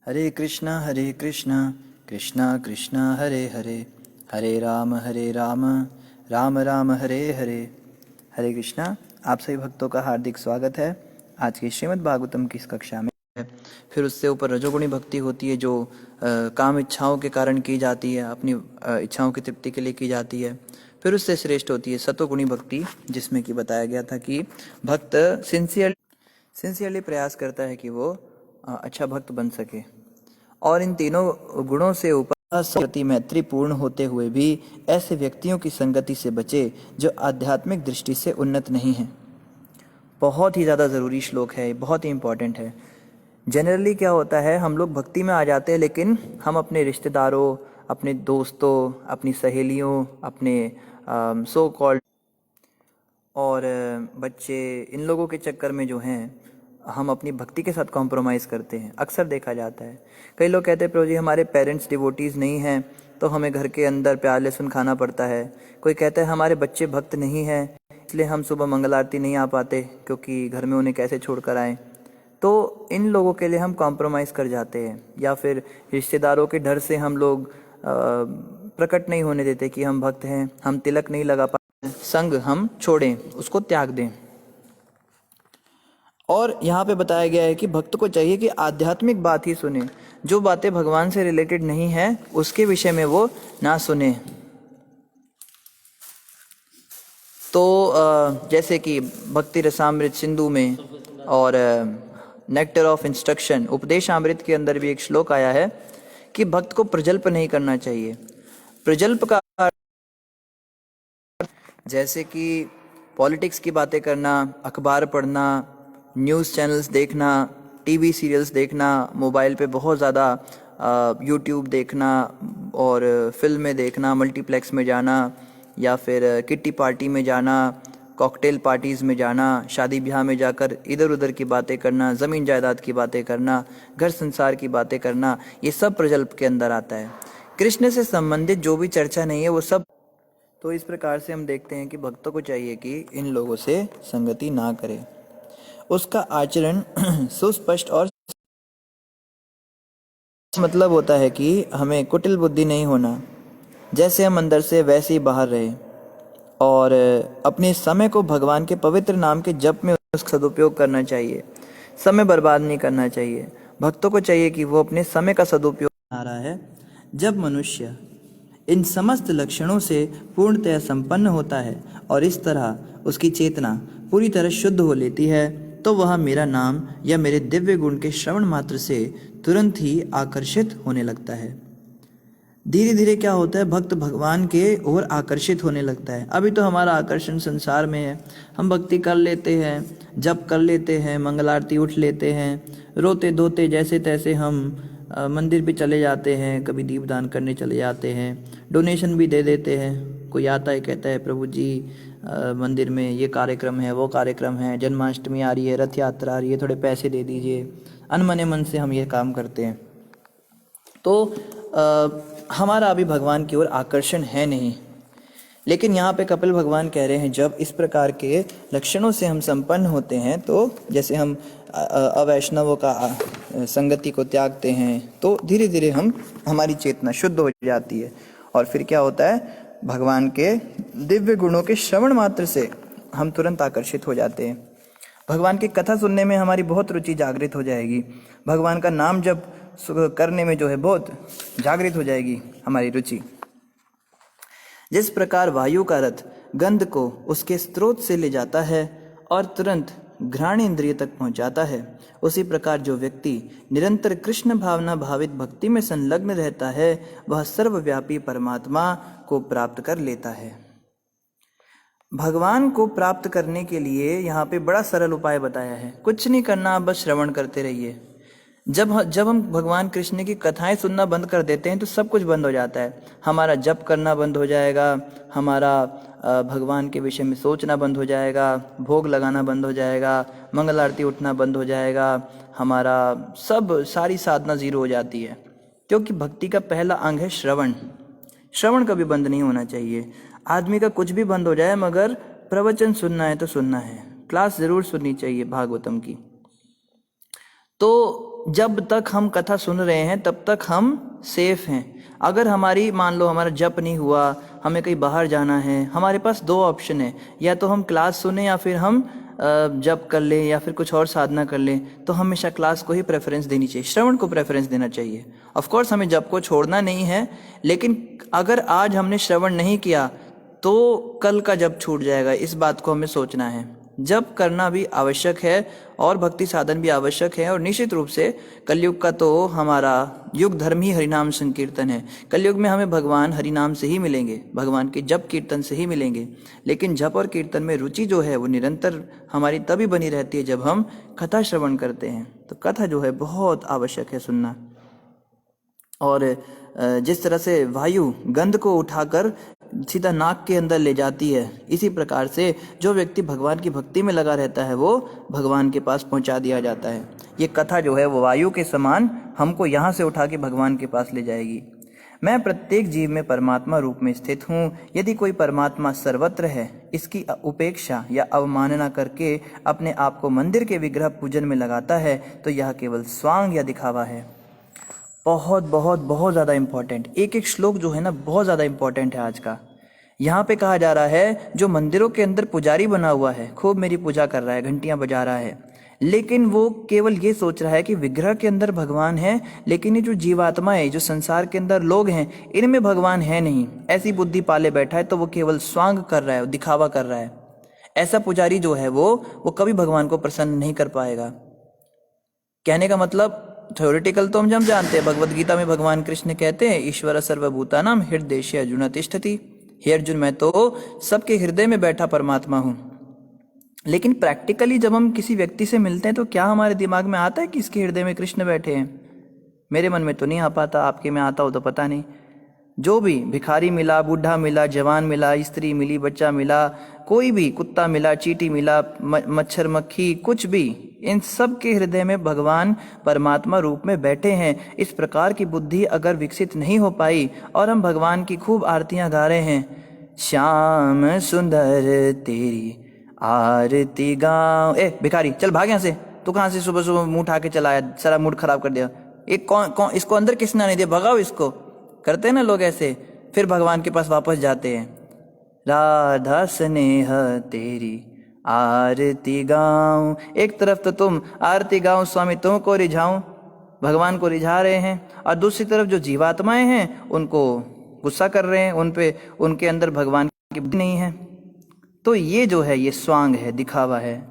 हरे कृष्णा कृष्णा कृष्णा हरे हरे, हरे राम राम राम हरे हरे। हरे कृष्णा। आप सभी भक्तों का हार्दिक स्वागत है आज की श्रीमद् भागवतम की इस कक्षा में। फिर उससे ऊपर रजोगुणी भक्ति होती है जो काम इच्छाओं के कारण की जाती है, अपनी इच्छाओं की तृप्ति के लिए की जाती है। फिर उससे श्रेष्ठ होती है सतोगुणी भक्ति, जिसमें कि बताया गया था कि भक्त सिंसियरली प्रयास करता है कि वो अच्छा भक्त बन सके। और इन तीनों गुणों से ऊपर प्रति मैत्रीपूर्ण होते हुए भी ऐसे व्यक्तियों की संगति से बचे जो आध्यात्मिक दृष्टि से उन्नत नहीं हैं। बहुत ही ज़्यादा ज़रूरी श्लोक है, बहुत ही इम्पोर्टेंट है। जनरली क्या होता है, हम लोग भक्ति में आ जाते हैं लेकिन हम अपने रिश्तेदारों, अपने दोस्तों, अपनी सहेलियों, अपने सो कॉल्ड और बच्चे, इन लोगों के चक्कर में जो हैं हम अपनी भक्ति के साथ कॉम्प्रोमाइज़ करते हैं। अक्सर देखा जाता है। कई लोग कहते हैं प्रभु जी हमारे पेरेंट्स डिवोटीज़ नहीं हैं तो हमें घर के अंदर प्यार लहसुन खाना पड़ता है। कोई कहता है हमारे बच्चे भक्त नहीं हैं इसलिए हम सुबह मंगल आरती नहीं आ पाते क्योंकि घर में उन्हें कैसे छोड़ कर आएँ। तो इन लोगों के लिए हम कॉम्प्रोमाइज़ कर जाते हैं, या फिर रिश्तेदारों के डर से हम लोग प्रकट नहीं होने देते कि हम भक्त हैं। हम तिलक नहीं लगा पाते, संग हम छोड़ें, उसको त्याग दें। और यहाँ पे बताया गया है कि भक्त को चाहिए कि आध्यात्मिक बात ही सुने, जो बातें भगवान से रिलेटेड नहीं है उसके विषय में वो ना सुने। तो जैसे कि भक्ति रसामृत सिंधु में और नेक्टर ऑफ इंस्ट्रक्शन उपदेशामृत के अंदर भी एक श्लोक आया है कि भक्त को प्रजल्प नहीं करना चाहिए। प्रजल्प का जैसे कि पॉलिटिक्स की बातें करना, अखबार पढ़ना, न्यूज़ चैनल्स देखना, टीवी सीरियल्स देखना, मोबाइल पे बहुत ज़्यादा यूट्यूब देखना और फिल्में देखना, मल्टीप्लेक्स में जाना, या फिर किट्टी पार्टी में जाना, कॉकटेल पार्टीज़ में जाना, शादी ब्याह में जाकर इधर उधर की बातें करना, ज़मीन जायदाद की बातें करना, घर संसार की बातें करना, ये सब प्रजल्प के अंदर आता है। कृष्ण से संबंधित जो भी चर्चा नहीं है वो सब। तो इस प्रकार से हम देखते हैं कि भक्तों को चाहिए कि इन लोगों से संगति ना करें। उसका आचरण सुस्पष्ट और मतलब होता है कि हमें कुटिल बुद्धि नहीं होना, जैसे हम अंदर से वैसे ही बाहर रहे, और अपने समय को भगवान के पवित्र नाम के जप में उसका सदुपयोग करना चाहिए। समय बर्बाद नहीं करना चाहिए। भक्तों को चाहिए कि वो अपने समय का सदुपयोग आ रहा है। जब मनुष्य इन समस्त लक्षणों से पूर्णतया संपन्न होता है और इस तरह उसकी चेतना पूरी तरह शुद्ध हो लेती है तो वह मेरा नाम या मेरे दिव्य गुण के श्रवण मात्र से तुरंत ही आकर्षित होने लगता है। धीरे धीरे क्या होता है, भक्त भगवान के ओर आकर्षित होने लगता है। अभी तो हमारा आकर्षण संसार में है, हम भक्ति कर लेते हैं, जप कर लेते हैं, मंगल आरती उठ लेते हैं, रोते धोते जैसे तैसे हम मंदिर भी चले जाते हैं, कभी दीपदान करने चले जाते हैं, डोनेशन भी दे देते हैं। कोई आता है कहता है प्रभु जी मंदिर में ये कार्यक्रम है, वो कार्यक्रम है, जन्माष्टमी आ रही है, रथ यात्रा आ रही है, थोड़े पैसे दे दीजिए। अनमने मन से हम ये काम करते हैं। तो हमारा अभी भगवान की ओर आकर्षण है नहीं। लेकिन यहाँ पे कपिल भगवान कह रहे हैं जब इस प्रकार के लक्षणों से हम संपन्न होते हैं, तो जैसे हम अवैष्णवों का संगति को त्यागते हैं तो धीरे धीरे हमारी चेतना शुद्ध हो जाती है। और फिर क्या होता है, भगवान के दिव्य गुणों के श्रवण मात्र से हम तुरंत आकर्षित हो जाते हैं। भगवान की कथा सुनने में हमारी बहुत रुचि जागृत हो जाएगी। भगवान का नाम जब करने में जो है बहुत जागृत हो जाएगी हमारी रुचि। जिस प्रकार वायु का रथ गंध को उसके स्रोत से ले जाता है और तुरंत घ्राण इंद्रिय तक पहुंचाता है, उसी प्रकार जो व्यक्ति निरंतर कृष्ण भावना भावित भक्ति में संलग्न रहता है वह सर्वव्यापी परमात्मा को प्राप्त कर लेता है। भगवान को प्राप्त करने के लिए यहाँ पे बड़ा सरल उपाय बताया है। कुछ नहीं करना, आप बस श्रवण करते रहिए। जब हम भगवान कृष्ण की कथाएं सुनना बंद कर देते हैं तो सब कुछ बंद हो जाता है। हमारा जप करना बंद हो जाएगा, हमारा भगवान के विषय में सोचना बंद हो जाएगा, भोग लगाना बंद हो जाएगा, मंगल आरती उठना बंद हो जाएगा, हमारा सारी साधना जीरो हो जाती है। क्योंकि भक्ति का पहला अंग है श्रवण। श्रवण कभी बंद नहीं होना चाहिए। आदमी का कुछ भी बंद हो जाए मगर प्रवचन सुनना है तो सुनना है, क्लास जरूर सुननी चाहिए भागवतम की। तो जब तक हम कथा सुन रहे हैं तब तक हम सेफ हैं। अगर हमारी मान लो हमारा जप नहीं हुआ, हमें कहीं बाहर जाना है, हमारे पास दो ऑप्शन है, या तो हम क्लास सुने या फिर हम जप कर लें या फिर कुछ और साधना कर लें। तो हमेशा क्लास को ही प्रेफरेंस देनी चाहिए, श्रवण को प्रेफरेंस देना चाहिए। ऑफ कोर्स हमें जप को छोड़ना नहीं है, लेकिन अगर आज हमने श्रवण नहीं किया तो कल का जप छूट जाएगा। इस बात को हमें सोचना है। जप करना भी आवश्यक है और भक्ति साधन भी आवश्यक है। और निश्चित रूप से कलयुग का तो हमारा युग धर्म ही हरिनाम संकीर्तन है। कलयुग में हमें भगवान हरिनाम से ही मिलेंगे, भगवान के जप कीर्तन से ही मिलेंगे। लेकिन जप और कीर्तन में रुचि जो है वो निरंतर हमारी तभी बनी रहती है जब हम कथा श्रवण करते हैं। तो कथा जो है बहुत आवश्यक है सुनना। और जिस तरह से वायु गंध को उठाकर सीधा नाक के अंदर ले जाती है, इसी प्रकार से जो व्यक्ति भगवान की भक्ति में लगा रहता है वो भगवान के पास पहुंचा दिया जाता है। ये कथा जो है वो वायु के समान हमको यहाँ से उठा के भगवान के पास ले जाएगी। मैं प्रत्येक जीव में परमात्मा रूप में स्थित हूँ। यदि कोई परमात्मा सर्वत्र है, इसकी उपेक्षा या अवमानना करके अपने आप को मंदिर के विग्रह पूजन में लगाता है तो यह केवल स्वांग या दिखावा है। बहुत बहुत बहुत ज़्यादा इम्पोर्टेंट एक एक श्लोक जो है ना, बहुत ज़्यादा इम्पोर्टेंट है आज का। यहाँ पे कहा जा रहा है जो मंदिरों के अंदर पुजारी बना हुआ है, खूब मेरी पूजा कर रहा है, घंटियाँ बजा रहा है, लेकिन वो केवल ये सोच रहा है कि विग्रह के अंदर भगवान है, लेकिन ये जो जीवात्माएं, जो संसार के अंदर लोग हैं, इनमें भगवान है नहीं, ऐसी बुद्धि पाले बैठा है। तो वो केवल स्वांग कर रहा है, दिखावा कर रहा है। ऐसा पुजारी जो है वो कभी भगवान को प्रसन्न नहीं कर पाएगा। कहने का मतलब थ्योरेटिकल तो हम जानते हैं, भगवद गीता में भगवान कृष्ण कहते हैं ईश्वर सर्वभूतानां हृदयेषु अर्जुन तिष्ठति। हे अर्जुन, मैं तो सबके हृदय में बैठा परमात्मा हूँ। लेकिन प्रैक्टिकली जब हम किसी व्यक्ति से मिलते हैं तो क्या हमारे दिमाग में आता है कि इसके हृदय में कृष्ण बैठे हैं? मेरे मन में तो नहीं आ पाता, आपके में आता हो तो पता नहीं। जो भी भिखारी मिला, बूढ़ा मिला, जवान मिला, स्त्री मिली, बच्चा मिला, कोई भी कुत्ता मिला, चींटी मिला, मच्छर मक्खी, कुछ भी, इन सब के हृदय में भगवान परमात्मा रूप में बैठे हैं। इस प्रकार की बुद्धि अगर विकसित नहीं हो पाई और हम भगवान की खूब आरतियां गा रहे हैं, श्याम सुंदर तेरी आरती गाओ। ए भिखारी चल भाग यहाँ से, तू कहाँ से सुबह सुबह मुंह उठा के चला आया, सारा मूड खराब कर दिया। एक कौन इसको अंदर किसने आने दिया, भगाओ इसको। करते हैं ना लोग ऐसे, फिर भगवान के पास वापस जाते हैं। राधा स्नेह तेरी आरती गाऊं। एक तरफ तो तुम आरती गाऊं स्वामी तुमको रिझाऊं, भगवान को रिझा रहे हैं, और दूसरी तरफ जो जीवात्माएं हैं उनको गुस्सा कर रहे हैं, उन पे उनके अंदर भगवान की बुद्धि नहीं है। तो ये जो है ये स्वांग है, दिखावा है।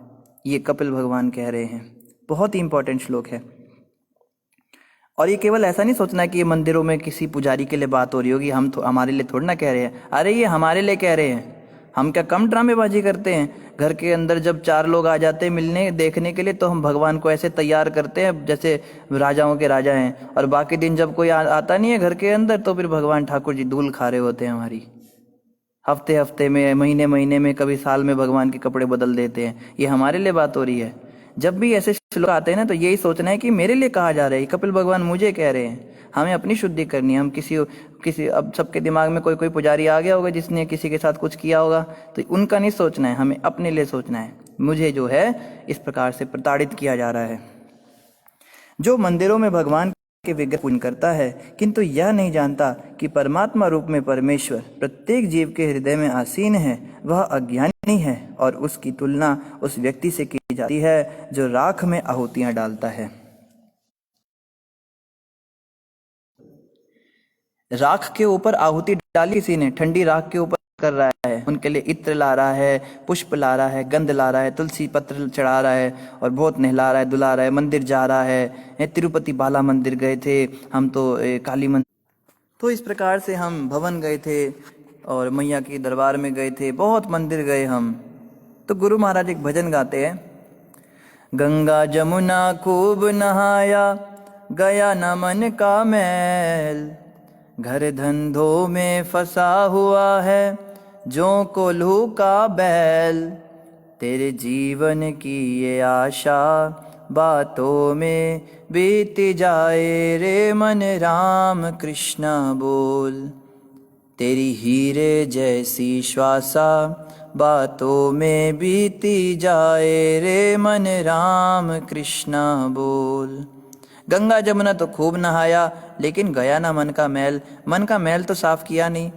ये कपिल भगवान कह रहे हैं। बहुत ही इंपॉर्टेंट श्लोक है। और ये केवल ऐसा नहीं सोचना कि ये मंदिरों में किसी पुजारी के लिए बात हो रही होगी, हम हमारे लिए थोड़ी ना कह रहे हैं। अरे ये हमारे लिए कह रहे हैं। हम क्या कम ड्रामेबाजी करते हैं? घर के अंदर जब 4 लोग आ जाते हैं मिलने देखने के लिए तो हम भगवान को ऐसे तैयार करते हैं जैसे राजाओं के राजा हैं, और बाकी दिन जब कोई आता नहीं है घर के अंदर तो फिर भगवान ठाकुर जी धूल खा रहे होते हैं हमारी। हफ्ते हफ्ते में, महीने महीने में, कभी साल में भगवान के कपड़े बदल देते हैं। ये हमारे लिए बात हो रही है। जब भी ऐसे श्लोक आते हैं ना तो यही सोचना है कि मेरे लिए कहा जा रहा है, कपिल भगवान मुझे कह रहे हैं। हमें अपनी शुद्धि करनी है। हम किसी अब सबके दिमाग में कोई पुजारी आ गया होगा जिसने किसी के साथ कुछ किया होगा, तो उनका नहीं सोचना है, हमें अपने लिए सोचना है। मुझे जो है इस प्रकार से प्रताड़ित किया जा रहा है। जो मंदिरों में भगवान के विग्रह पूजन करता है किंतु यह नहीं जानता कि परमात्मा रूप में परमेश्वर प्रत्येक जीव के हृदय में आसीन है, वह अज्ञानी है, और उसकी तुलना उस व्यक्ति से की जाती है जो राख में आहुतियां डालता है। राख के ऊपर आहुति डाली किसी ने, ठंडी राख के ऊपर कर रहा है, उनके लिए इत्र ला रहा है, पुष्प ला रहा है, गंध ला रहा है, तुलसी पत्र चढ़ा रहा है, और बहुत नहला रहा है, दुला रहा है, मंदिर जा रहा है। तिरुपति बाला मंदिर गए थे हम तो, काली मंदिर, तो इस प्रकार से हम भवन गए थे और मैया के दरबार में गए थे, बहुत मंदिर गए हम। तो गुरु महाराज एक भजन गाते हैं, गंगा जमुना खूब नहाया, गया न मन का मैल, घर धंधों में फंसा हुआ है, जो कोल्हू का बैल, तेरे जीवन की ये आशा बातों में बीत जाए रे मन, राम कृष्ण बोल, तेरी हीरे जैसी श्वासा बातों में बीती जाए रे मन, राम कृष्ण बोल। गंगा जमुना तो खूब नहाया, लेकिन गया ना मन का मैल। मन का मैल तो साफ किया नहीं।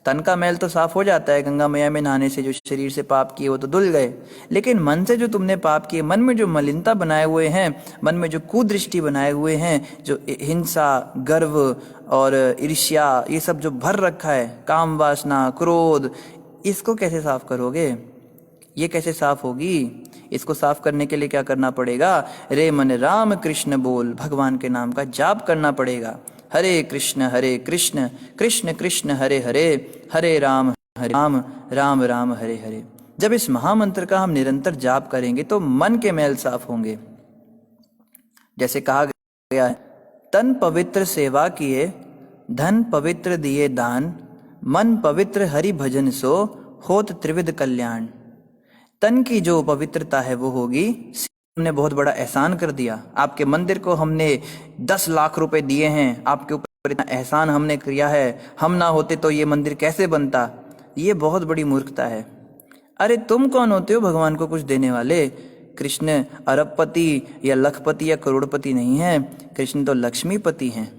तन का मैल तो साफ हो जाता है गंगा मैया में नहाने से, जो शरीर से पाप किए वो तो धुल गए, लेकिन मन से जो तुमने पाप किए, मन में जो मलिनता बनाए हुए हैं, मन में जो कुदृष्टि बनाए हुए हैं, जो हिंसा, गर्व और ईर्ष्या, ये सब जो भर रखा है, काम वासना, क्रोध, इसको कैसे साफ करोगे? ये कैसे साफ होगी? इसको साफ करने के लिए क्या करना पड़ेगा? रे मन राम कृष्ण बोल, भगवान के नाम का जाप करना पड़ेगा। हरे कृष्ण कृष्ण कृष्ण हरे हरे, हरे राम राम राम हरे हरे। जब इस महामंत्र का हम निरंतर जाप करेंगे तो मन के मैल साफ होंगे। जैसे कहा गया है, तन पवित्र सेवा किए, धन पवित्र दिए दान, मन पवित्र हरि भजन सो, होत त्रिविध कल्याण। तन की जो पवित्रता है वो होगी, हमने बहुत बड़ा एहसान कर दिया, आपके मंदिर को हमने 10 लाख रुपए दिए हैं, आपके ऊपर इतना एहसान हमने किया है, हम ना होते तो ये मंदिर कैसे बनता। ये बहुत बड़ी मूर्खता है। अरे तुम कौन होते हो भगवान को कुछ देने वाले? कृष्ण अरबपति या लखपति या करोड़पति नहीं है, कृष्ण तो लक्ष्मीपति हैं।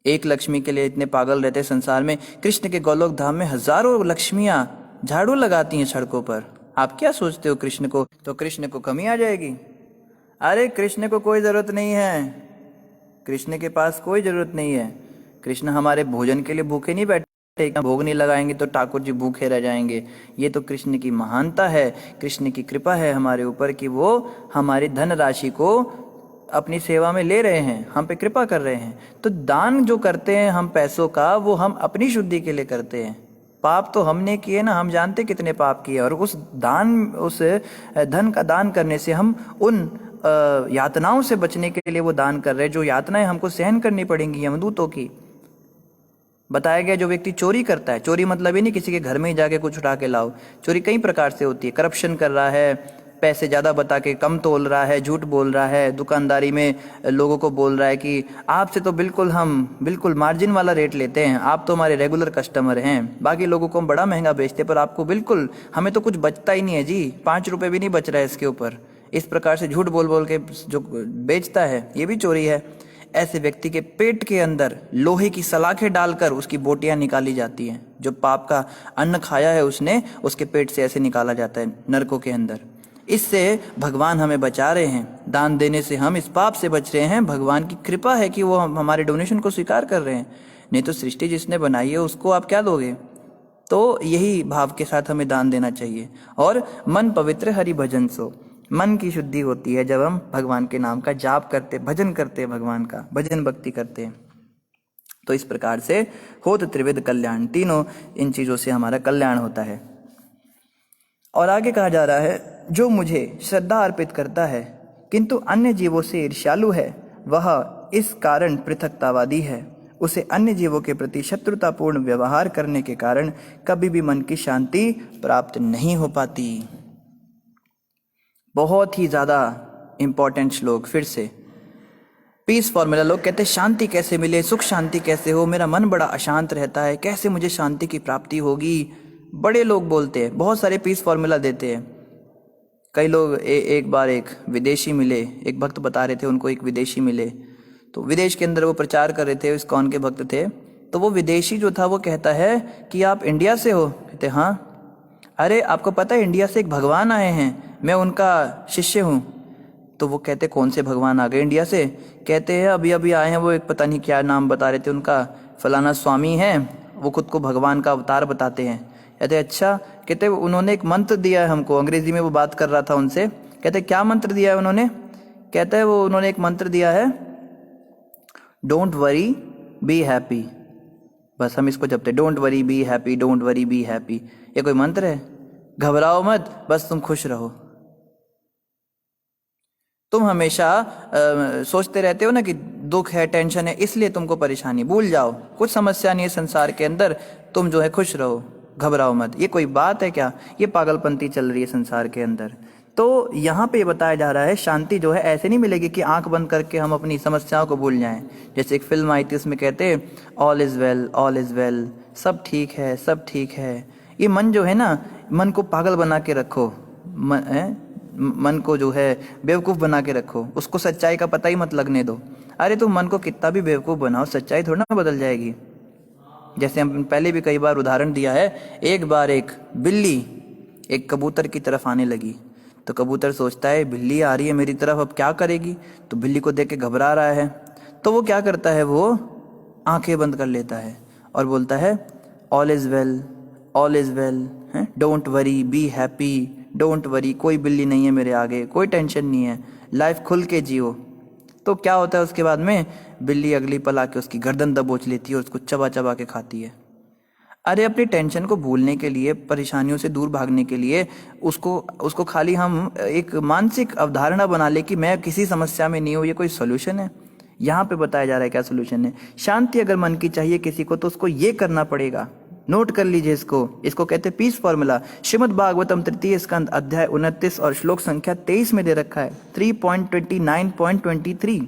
एक लक्ष्मी के लिए इतने पागल रहते संसार में। कृष्ण के गोलोक धाम में हजारों लक्ष्मियां झाड़ू लगाती हैं सड़कों पर। आप क्या सोचते हो कृष्ण को, तो कृष्ण को कमी आ जाएगी? अरे कृष्ण को कोई जरूरत नहीं है, कृष्ण के पास कोई जरूरत नहीं है। कृष्ण हमारे भोजन के लिए भूखे नहीं बैठे, भोग नहीं लगाएंगे तो ठाकुर जी भूखे रह जाएंगे। ये तो कृष्ण की महानता है, कृष्ण की कृपा है हमारे ऊपर कि वो हमारी धन राशि को अपनी सेवा में ले रहे हैं, हम पे कृपा कर रहे हैं। तो दान जो करते हैं हम पैसों का, वो हम अपनी शुद्धि के लिए करते हैं। पाप तो हमने किए ना, हम जानते कितने पाप किए, और उस धन का दान करने से हम उन यातनाओं से बचने के लिए वो दान कर रहे हैं, जो यातनाएं हमको सहन करनी पड़ेंगी यमदूतों की। बताया गया जो व्यक्ति चोरी करता है, चोरी मतलब ये नहीं किसी के घर में ही जाके कुछ उठा के लाओ, चोरी कई प्रकार से होती है। करप्शन कर रहा है, पैसे ज़्यादा बता के कम तोल रहा है, झूठ बोल रहा है, दुकानदारी में लोगों को बोल रहा है कि आपसे तो हम बिल्कुल मार्जिन वाला रेट लेते हैं, आप तो हमारे रेगुलर कस्टमर हैं, बाकी लोगों को हम बड़ा महंगा बेचते हैं, पर आपको बिल्कुल, हमें तो कुछ बचता ही नहीं है जी, 5 रुपये भी नहीं बच रहा है इसके ऊपर। इस प्रकार से झूठ बोल बोल के जो बेचता है, ये भी चोरी है। ऐसे व्यक्ति के पेट के अंदर लोहे की सलाखें डालकर उसकी बोटियां निकाली जाती हैं। जो पाप का अन्न खाया है उसने, उसके पेट से ऐसे निकाला जाता है नरकों के अंदर। इससे भगवान हमें बचा रहे हैं, दान देने से हम इस पाप से बच रहे हैं। भगवान की कृपा है कि वो हमारे डोनेशन को स्वीकार कर रहे हैं, नहीं तो सृष्टि जिसने बनाई है उसको आप क्या दोगे? तो यही भाव के साथ हमें दान देना चाहिए। और मन पवित्र हरि भजन सो, मन की शुद्धि होती है जब हम भगवान के नाम का जाप करते, भजन करते हैं, भगवान का भजन भक्ति करते हैं। तो इस प्रकार से होत त्रिविध कल्याण, तीनों इन चीजों से हमारा कल्याण होता है। और आगे कहा जा रहा है, जो मुझे श्रद्धा अर्पित करता है किंतु अन्य जीवों से ईर्ष्यालु है, वह इस कारण पृथकतावादी है। उसे अन्य जीवों के प्रति शत्रुतापूर्ण व्यवहार करने के कारण कभी भी मन की शांति प्राप्त नहीं हो पाती। बहुत ही ज्यादा इंपॉर्टेंट श्लोक। फिर से पीस फॉर्मूला। लोग कहते हैं शांति कैसे मिले, सुख शांति कैसे हो, मेरा मन बड़ा अशांत रहता है, कैसे मुझे शांति की प्राप्ति होगी। बड़े लोग बोलते हैं, बहुत सारे पीस फॉर्मूला देते हैं। कई लोग एक बार एक विदेशी मिले, एक भक्त बता रहे थे उनको एक विदेशी मिले, तो विदेश के अंदर वो प्रचार कर रहे थे, इस्कॉन के भक्त थे। तो वो विदेशी जो था वो कहता है कि आप इंडिया से हो? कहते हाँ। अरे आपको पता है इंडिया से एक भगवान आए हैं, मैं उनका शिष्य हूँ। तो वो कहते कौन से भगवान आ गए इंडिया से? कहते हैं अभी अभी आए हैं, वो एक पता नहीं क्या नाम बता रहे थे उनका, फलाना स्वामी है, वो खुद को भगवान का अवतार बताते हैं। कहते अच्छा। कहते उन्होंने एक मंत्र दिया है हमको, अंग्रेजी में वो बात कर रहा था उनसे। कहते क्या मंत्र दिया है उन्होंने? कहते हैं वो उन्होंने एक मंत्र दिया है, डोंट वरी बी हैप्पी। बस हम इसको जपते, don't worry be happy, don't worry be happy. ये कोई मंत्र है? घबराओ मत, बस तुम खुश रहो। तुम हमेशा सोचते रहते हो ना कि दुख है, टेंशन है, इसलिए तुमको परेशानी, भूल जाओ, कुछ समस्या नहीं है संसार के अंदर, तुम जो है खुश रहो, घबराओ मत। ये कोई बात है क्या? ये पागलपंती चल रही है संसार के अंदर। तो यहाँ पे बताया जा रहा है शांति जो है ऐसे नहीं मिलेगी कि आंख बंद करके हम अपनी समस्याओं को भूल जाएं। जैसे एक फिल्म आई थी उसमें कहते हैं all is well, all is well, सब ठीक है, सब ठीक है। ये मन जो है ना, मन को पागल बना के रखो। मन को जो है बेवकूफ़ बना के रखो, उसको सच्चाई का पता ही मत लगने दो। अरे तुम मन को कितना भी बेवकूफ़ बनाओ, सच्चाई थोड़ा ना बदल जाएगी। जैसे हम पहले भी कई बार उदाहरण दिया है, एक बार एक बिल्ली एक कबूतर की तरफ आने लगी, तो कबूतर सोचता है बिल्ली आ रही है मेरी तरफ, अब क्या करेगी। तो बिल्ली को देख के घबरा रहा है, तो वो क्या करता है, वो आंखें बंद कर लेता है और बोलता है all is well, all is well, don't worry, be happy, don't worry, कोई बिल्ली नहीं है मेरे आगे, कोई टेंशन नहीं है, लाइफ खुल के जियो। तो क्या होता है उसके बाद में, बिल्ली अगली पल आके उसकी गर्दन दबोच लेती है और उसको चबा चबा के खाती है। अरे अपनी टेंशन को भूलने के लिए, परेशानियों से दूर भागने के लिए उसको खाली हम एक मानसिक अवधारणा बना ले कि मैं किसी समस्या में नहीं हूँ, ये कोई सोल्यूशन है। यहाँ पे बताया जा रहा है क्या सोल्यूशन है। शांति अगर मन की चाहिए किसी को, तो उसको ये करना पड़ेगा, नोट कर लीजिए इसको कहते हैं पीस फॉर्मूला। श्रीमद् भागवतम तृतीय स्कंद अध्याय 29 और श्लोक संख्या 23 में दे रखा है 3.29.23।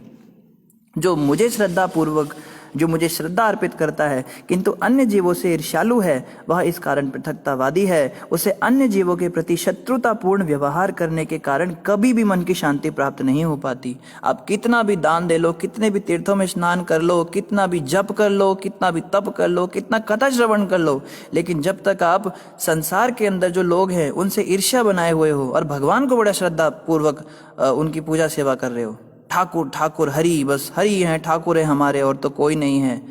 जो मुझे श्रद्धा अर्पित करता है किंतु अन्य जीवों से ईर्ष्यालु है, वह इस कारण पृथकतावादी है। उसे अन्य जीवों के प्रति शत्रुतापूर्ण व्यवहार करने के कारण कभी भी मन की शांति प्राप्त नहीं हो पाती। आप कितना भी दान दे लो, कितने भी तीर्थों में स्नान कर लो, कितना भी जप कर लो, कितना भी तप कर लो, कितना कथा श्रवण कर लो, लेकिन जब तक आप संसार के अंदर जो लोग हैं उनसे ईर्ष्या बनाए हुए हो और भगवान को बड़ा श्रद्धा पूर्वक उनकी पूजा सेवा कर रहे हो, ठाकुर ठाकुर हरि, बस हरि हैं, ठाकुर है हमारे और तो कोई नहीं है,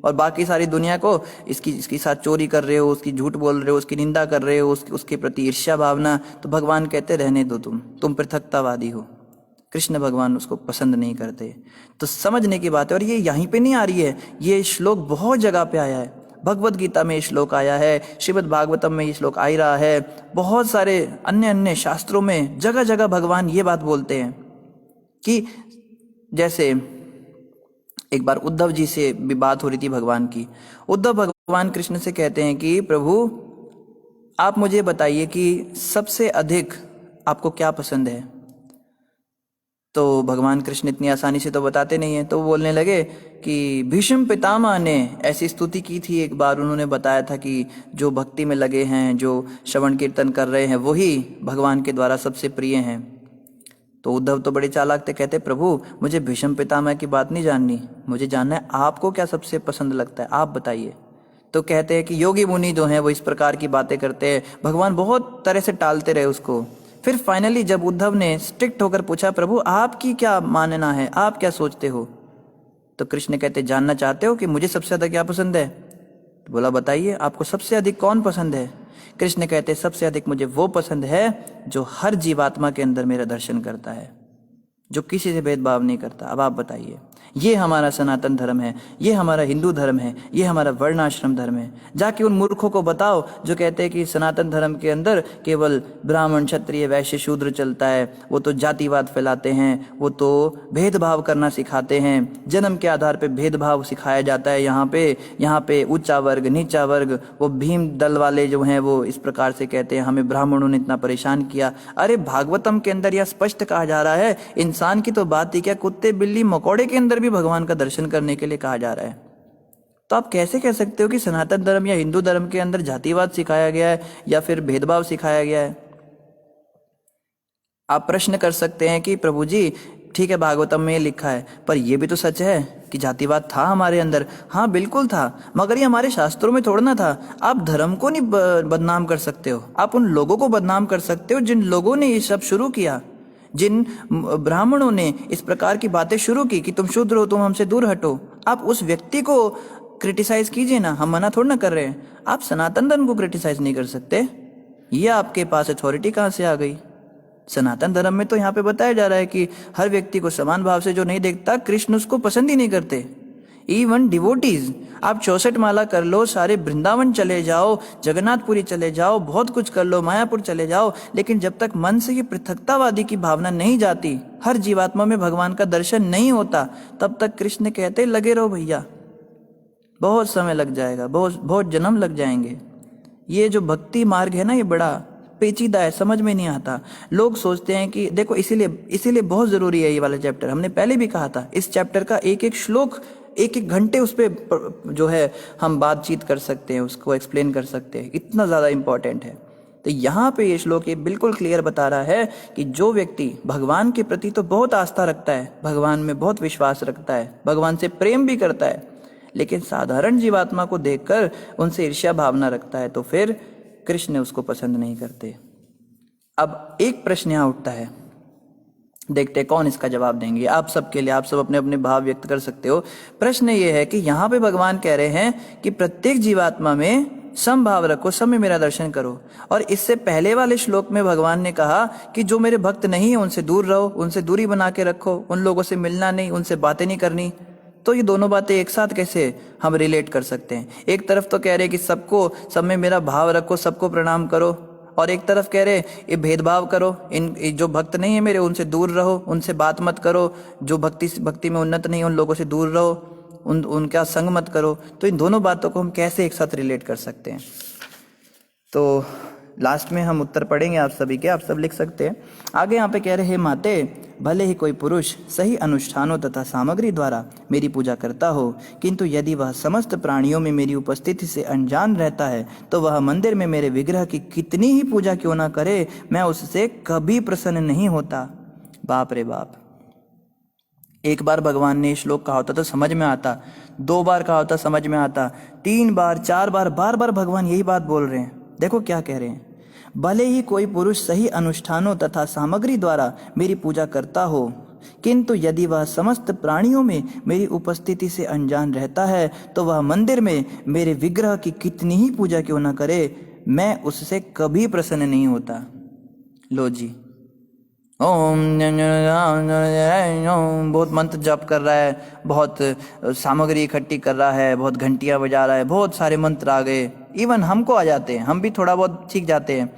और बाकी सारी दुनिया को इसकी साथ चोरी कर रहे हो, उसकी झूठ बोल रहे हो, उसकी निंदा कर रहे हो, उसके प्रति ईर्ष्या भावना, तो भगवान कहते रहने दो, तुम पृथकतावादी हो। कृष्ण भगवान उसको पसंद नहीं करते। तो समझने की बात है, और ये यहीं पे नहीं आ रही है, ये श्लोक बहुत जगह पे आया है। भगवत गीता में ये श्लोक आया है, श्रीमद् भागवतम में ये श्लोक आ ही रहा है, बहुत सारे अन्य अन्य शास्त्रों में जगह जगह भगवान ये बात बोलते हैं कि जैसे एक बार उद्धव जी से भी बात हो रही थी भगवान की। उद्धव भगवान कृष्ण से कहते हैं कि प्रभु आप मुझे बताइए कि सबसे अधिक आपको क्या पसंद है। तो भगवान कृष्ण इतनी आसानी से तो बताते नहीं है, तो वो बोलने लगे कि भीष्म पितामह ने ऐसी स्तुति की थी एक बार, उन्होंने बताया था कि जो भक्ति में लगे हैं, जो श्रवण कीर्तन कर रहे हैं, वही भगवान के द्वारा सबसे प्रिय हैं। तो उद्धव तो बड़े चालाक थे, कहते प्रभु मुझे भीष्म पितामह की बात नहीं जाननी, मुझे जानना है आपको क्या सबसे पसंद लगता है, आप बताइए। तो कहते हैं कि योगी मुनि जो हैं वो इस प्रकार की बातें करते हैं। भगवान बहुत तरह से टालते रहे उसको। फिर फाइनली जब उद्धव ने स्ट्रिक्ट होकर पूछा प्रभु आपकी क्या मानना है, आप क्या सोचते हो, तो कृष्ण कहते जानना चाहते हो कि मुझे सबसे ज्यादा क्या पसंद है। तो बोला बताइए आपको सबसे अधिक कौन पसंद है। कृष्ण कहते सबसे अधिक मुझे वो पसंद है जो हर जीवात्मा के अंदर मेरा दर्शन करता है, जो किसी से भेदभाव नहीं करता। अब आप बताइए, ये हमारा सनातन धर्म है, ये हमारा हिंदू धर्म है, ये हमारा वर्णाश्रम धर्म है। जाके उन मूर्खों को बताओ जो कहते हैं कि सनातन धर्म के अंदर केवल ब्राह्मण क्षत्रिय वैश्य शूद्र चलता है, वो तो जातिवाद फैलाते हैं, वो तो भेदभाव करना सिखाते हैं, जन्म के आधार पे भेदभाव सिखाया जाता है। यहाँ पे ऊंचा वर्ग नीचा वर्ग, वो भीम दल वाले जो हैं वो इस प्रकार से कहते हैं हमें ब्राह्मणों ने इतना परेशान किया। अरे भागवतम के अंदर यह स्पष्ट कहा जा रहा है, इंसान की तो बात ही क्या, कुत्ते बिल्ली मकोड़े के अंदर भी भगवान का दर्शन करने के लिए कहा जा रहा है। तो आप कैसे कह सकते हो कि सनातन धर्म या हिंदू धर्म के अंदर जातिवाद सिखाया गया है या फिर भेदभाव सिखाया गया है। आप प्रश्न कर सकते हैं कि प्रभु जी ठीक है भागवतम में लिखा है, पर यह भी तो सच है कि जातिवाद था हमारे अंदर। हाँ बिल्कुल था, मगर ये हमारे शास्त्रों में थोड़ा ना था। आप धर्म को नहीं बदनाम कर सकते हो, आप उन लोगों को बदनाम कर सकते हो जिन लोगों ने ये सब शुरू किया, जिन ब्राह्मणों ने इस प्रकार की बातें शुरू की कि तुम शूद्र हो, तुम हमसे दूर हटो। आप उस व्यक्ति को क्रिटिसाइज कीजिए ना, हम मना थोड़ा ना कर रहे हैं। आप सनातन धर्म को क्रिटिसाइज नहीं कर सकते। ये आपके पास अथॉरिटी कहाँ से आ गई। सनातन धर्म में तो यहाँ पे बताया जा रहा है कि हर व्यक्ति को समान भाव से जो नहीं देखता, कृष्ण उसको पसंद ही नहीं करते। इवन डिवोटीज, आप 64 माला कर लो, सारे वृंदावन चले जाओ, जगन्नाथपुरी चले जाओ, बहुत कुछ कर लो, मायापुर चले जाओ, लेकिन जब तक मन से ये पृथकतावादी की भावना नहीं जाती, हर जीवात्मा में भगवान का दर्शन नहीं होता, तब तक कृष्ण कहते लगे रहो भैया, बहुत समय लग जाएगा, बहुत जन्म लग जाएंगे। ये जो भक्ति मार्ग है ना, ये बड़ा पेचीदा है, समझ में नहीं आता। लोग सोचते हैं कि देखो, इसीलिए बहुत जरूरी है ये वाला चैप्टर। हमने पहले भी कहा था, इस चैप्टर का एक एक श्लोक, एक एक घंटे उस पर जो है हम बातचीत कर सकते हैं, उसको एक्सप्लेन कर सकते हैं, इतना ज़्यादा इम्पोर्टेंट है। तो तो यहाँ पे ये श्लोक ये बिल्कुल क्लियर बता रहा है कि जो व्यक्ति भगवान के प्रति तो बहुत आस्था रखता है, भगवान में बहुत विश्वास रखता है, भगवान से प्रेम भी करता है, लेकिन साधारण जीवात्मा को देखकर उनसे ईर्ष्या भावना रखता है, तो फिर कृष्ण उसको पसंद नहीं करते। अब एक प्रश्न यहाँ उठता है, देखते हैं कौन इसका जवाब देंगे। आप सबके लिए, आप सब अपने अपने भाव व्यक्त कर सकते हो। प्रश्न ये है कि यहाँ पे भगवान कह रहे हैं कि प्रत्येक जीवात्मा में समभाव रखो, सब में मेरा दर्शन करो। और इससे पहले वाले श्लोक में भगवान ने कहा कि जो मेरे भक्त नहीं है उनसे दूर रहो, उनसे दूरी बना के रखो, उन लोगों से मिलना नहीं, उनसे बातें नहीं करनी। तो ये दोनों बातें एक साथ कैसे हम रिलेट कर सकते हैं? एक तरफ तो कह रहे कि सबको, सब में मेरा भाव रखो, सबको प्रणाम करो, और एक तरफ कह रहे ये भेदभाव करो, इन जो भक्त नहीं है मेरे उनसे दूर रहो, उनसे बात मत करो, जो भक्ति में उन्नत नहीं है उन लोगों से दूर रहो, उनका संग मत करो। तो इन दोनों बातों को हम कैसे एक साथ रिलेट कर सकते हैं? तो लास्ट में हम उत्तर पढ़ेंगे आप सभी के, आप सब लिख सकते हैं। आगे यहाँ पे कह रहे हैं, माते भले ही कोई पुरुष सही अनुष्ठानों तथा सामग्री द्वारा मेरी पूजा करता हो, किंतु यदि वह समस्त प्राणियों में मेरी उपस्थिति से अनजान रहता है, तो वह मंदिर में मेरे विग्रह की कितनी ही पूजा क्यों ना करे, मैं उससे कभी प्रसन्न नहीं होता। बाप रे बाप! एक बार भगवान ने श्लोक कहा होता तो समझ में आता, 2 बार कहा होता समझ में आता, 3 बार 4 बार, बार बार भगवान यही बात बोल रहे हैं। देखो क्या कह रहे हैं, भले ही कोई पुरुष सही अनुष्ठानों तथा सामग्री द्वारा मेरी पूजा करता हो, किंतु यदि वह समस्त प्राणियों में मेरी उपस्थिति से अनजान रहता है, तो वह मंदिर में मेरे विग्रह की कितनी ही पूजा क्यों न करे, मैं उससे कभी प्रसन्न नहीं होता। लो जी, ओम बहुत मंत्र जप कर रहा है, बहुत सामग्री इकट्ठी कर रहा है, बहुत घंटियां बजा रहा है, बहुत सारे मंत्र आ गए, इवन हमको आ जाते हैं, हम भी थोड़ा बहुत सीख जाते हैं।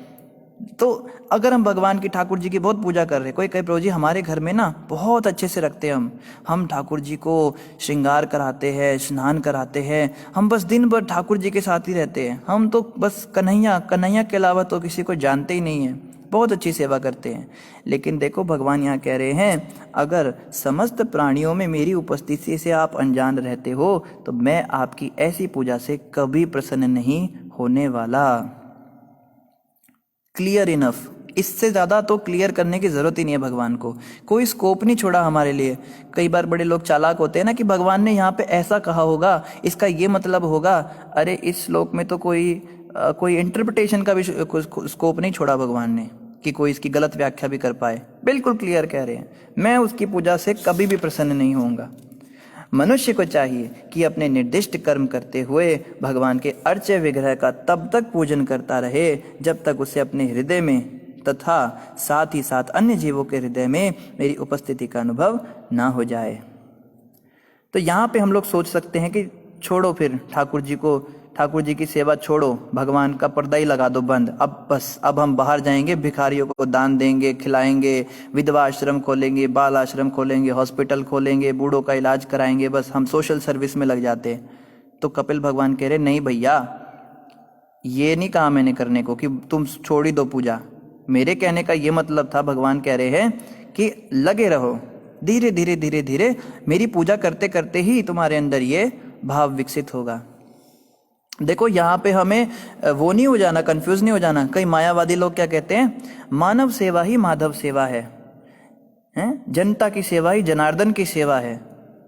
तो अगर हम भगवान की, ठाकुर जी की बहुत पूजा कर रहे हैं, कोई कहे प्रभु जी हमारे घर में ना बहुत अच्छे से रखते हैं, हम ठाकुर जी को श्रृंगार कराते हैं, स्नान कराते हैं, हम बस दिन भर ठाकुर जी के साथ ही रहते हैं, हम तो बस कन्हैया के अलावा तो किसी को जानते ही नहीं है, बहुत अच्छी सेवा करते हैं। लेकिन देखो भगवान यहाँ कह रहे हैं, अगर समस्त प्राणियों में मेरी उपस्थिति से आप अनजान रहते हो, तो मैं आपकी ऐसी पूजा से कभी प्रसन्न नहीं होने वाला। क्लियर इनफ, इससे ज़्यादा तो क्लियर करने की ज़रूरत ही नहीं है भगवान को, कोई स्कोप नहीं छोड़ा हमारे लिए। कई बार बड़े लोग चालाक होते हैं ना कि भगवान ने यहाँ पे ऐसा कहा होगा, इसका ये मतलब होगा। अरे इस श्लोक में तो कोई इंटरप्रिटेशन का भी स्कोप नहीं छोड़ा भगवान ने कि कोई इसकी गलत व्याख्या भी कर पाए। बिल्कुल क्लियर कह रहे हैं, मैं उसकी पूजा से कभी भी प्रसन्न नहीं होऊंगा। मनुष्य को चाहिए कि अपने निर्दिष्ट कर्म करते हुए भगवान के अर्च्य विग्रह का तब तक पूजन करता रहे जब तक उसे अपने हृदय में तथा साथ ही साथ अन्य जीवों के हृदय में मेरी उपस्थिति का अनुभव ना हो जाए। तो यहाँ पे हम लोग सोच सकते हैं कि छोड़ो फिर ठाकुर जी की सेवा छोड़ो, भगवान का पर्दा ही लगा दो बंद, अब हम बाहर जाएंगे, भिखारियों को दान देंगे, खिलाएंगे, विधवा आश्रम खोलेंगे, बाल आश्रम खोलेंगे, हॉस्पिटल खोलेंगे, बूढ़ों का इलाज कराएंगे, बस हम सोशल सर्विस में लग जाते हैं। तो कपिल भगवान कह रहे नहीं भैया, ये नहीं कहा मैंने करने को कि तुम छोड़ ही दो पूजा। मेरे कहने का ये मतलब था, भगवान कह रहे हैं कि लगे रहो, धीरे धीरे धीरे धीरे मेरी पूजा करते करते ही तुम्हारे अंदर ये भाव विकसित होगा। देखो यहाँ पे हमें वो नहीं हो जाना, कंफ्यूज नहीं हो जाना। कई मायावादी लोग क्या कहते हैं, मानव सेवा ही माधव सेवा है, जनता की सेवा ही जनार्दन की सेवा है।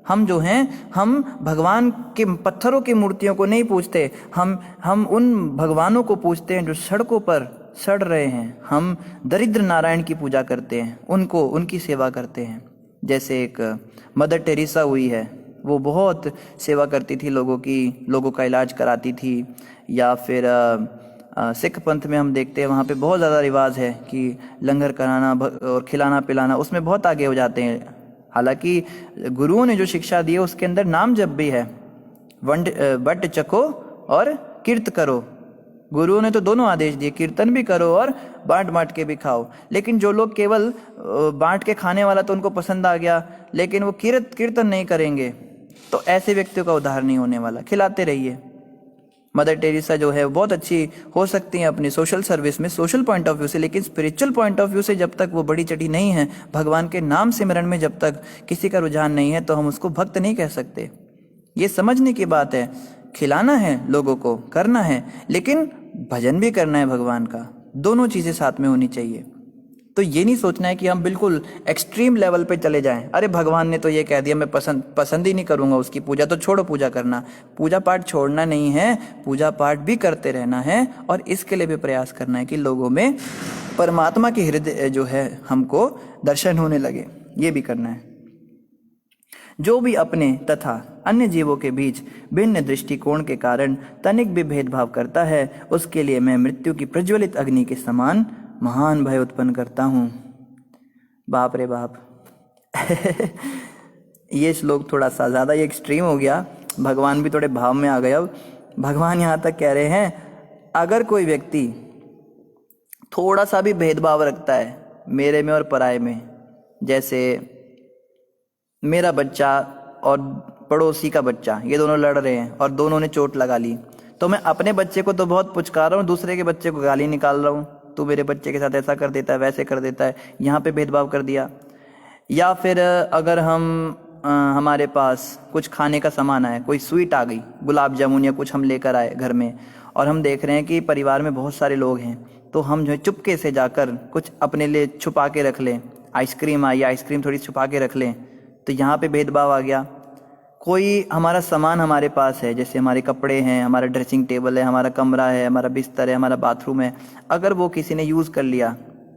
हम जो हैं, हम भगवान के पत्थरों की मूर्तियों को नहीं पूजते, हम उन भगवानों को पूजते हैं जो सड़कों पर सड़ रहे हैं। हम दरिद्र नारायण की पूजा करते हैं, उनकी सेवा करते हैं। जैसे एक मदर टेरेसा हुई है, वो बहुत सेवा करती थी, लोगों का इलाज कराती थी। या फिर सिख पंथ में हम देखते हैं, वहाँ पे बहुत ज़्यादा रिवाज है कि लंगर कराना और खिलाना पिलाना, उसमें बहुत आगे हो जाते हैं। हालांकि गुरुओं ने जो शिक्षा दी है उसके अंदर नाम जप भी है, बट चखो और कीर्त करो। गुरुओं ने तो दोनों आदेश दिए, कीर्तन भी करो और बांट के भी खाओ। लेकिन जो लोग केवल बांट के खाने वाला तो उनको पसंद आ गया, लेकिन वो कीर्तन नहीं करेंगे, तो ऐसे व्यक्तियों का उद्धार नहीं होने वाला। खिलाते रहिए। मदर टेरेसा जो है वो बहुत अच्छी हो सकती हैं अपनी सोशल सर्विस में, सोशल पॉइंट ऑफ व्यू से, लेकिन स्पिरिचुअल पॉइंट ऑफ व्यू से जब तक वो बड़ी चटी नहीं है, भगवान के नाम सिमरन में जब तक किसी का रुझान नहीं है, तो हम उसको भक्त नहीं कह सकते। ये समझने की बात है। खिलाना है लोगों को, करना है, लेकिन भजन भी करना है भगवान का, दोनों चीज़ें साथ में होनी चाहिए। तो ये नहीं सोचना है कि हम बिल्कुल एक्सट्रीम लेवल पे चले जाएं, अरे भगवान ने तो ये कह दिया मैं पसंद ही नहीं करूंगा उसकी पूजा, तो छोड़ो पूजा करना। पूजा पाठ छोड़ना नहीं है, पूजा पाठ भी करते रहना है और इसके लिए भी प्रयास करना है कि लोगों में परमात्मा के हृदय जो है हमको दर्शन होने लगे, ये भी करना है। जो भी अपने तथा अन्य जीवों के बीच भिन्न दृष्टिकोण के कारण तनिक भी भेदभाव करता है, उसके लिए मैं मृत्यु की प्रज्वलित अग्नि के समान महान भय उत्पन्न करता हूँ। बाप रे बाप ये श्लोक थोड़ा सा ज़्यादा ही एक्सट्रीम हो गया, भगवान भी थोड़े भाव में आ गए। अब भगवान यहाँ तक कह रहे हैं अगर कोई व्यक्ति थोड़ा सा भी भेदभाव रखता है मेरे में और पराये में, जैसे मेरा बच्चा और पड़ोसी का बच्चा, ये दोनों लड़ रहे हैं और दोनों ने चोट लगा ली, तो मैं अपने बच्चे को तो बहुत पुचकार रहा हूँ, दूसरे के बच्चे को गाली निकाल रहा हूँ, तू मेरे बच्चे के साथ ऐसा कर देता है, वैसे कर देता है, यहाँ पे भेदभाव कर दिया। या फिर अगर हमारे पास कुछ खाने का सामान आया, कोई स्वीट आ गई, गुलाब जामुन या कुछ हम लेकर आए घर में, और हम देख रहे हैं कि परिवार में बहुत सारे लोग हैं, तो हम जो है चुपके से जाकर कुछ अपने लिए छुपा के रख लें। आइसक्रीम आई, आइसक्रीम थोड़ी छुपा के रख लें, तो यहाँ पे भेदभाव आ गया। कोई हमारा सामान हमारे पास है, जैसे हमारे कपड़े हैं, हमारा ड्रेसिंग टेबल है, हमारा कमरा है, हमारा बिस्तर है, हमारा बाथरूम है, अगर वो किसी ने यूज़ कर लिया,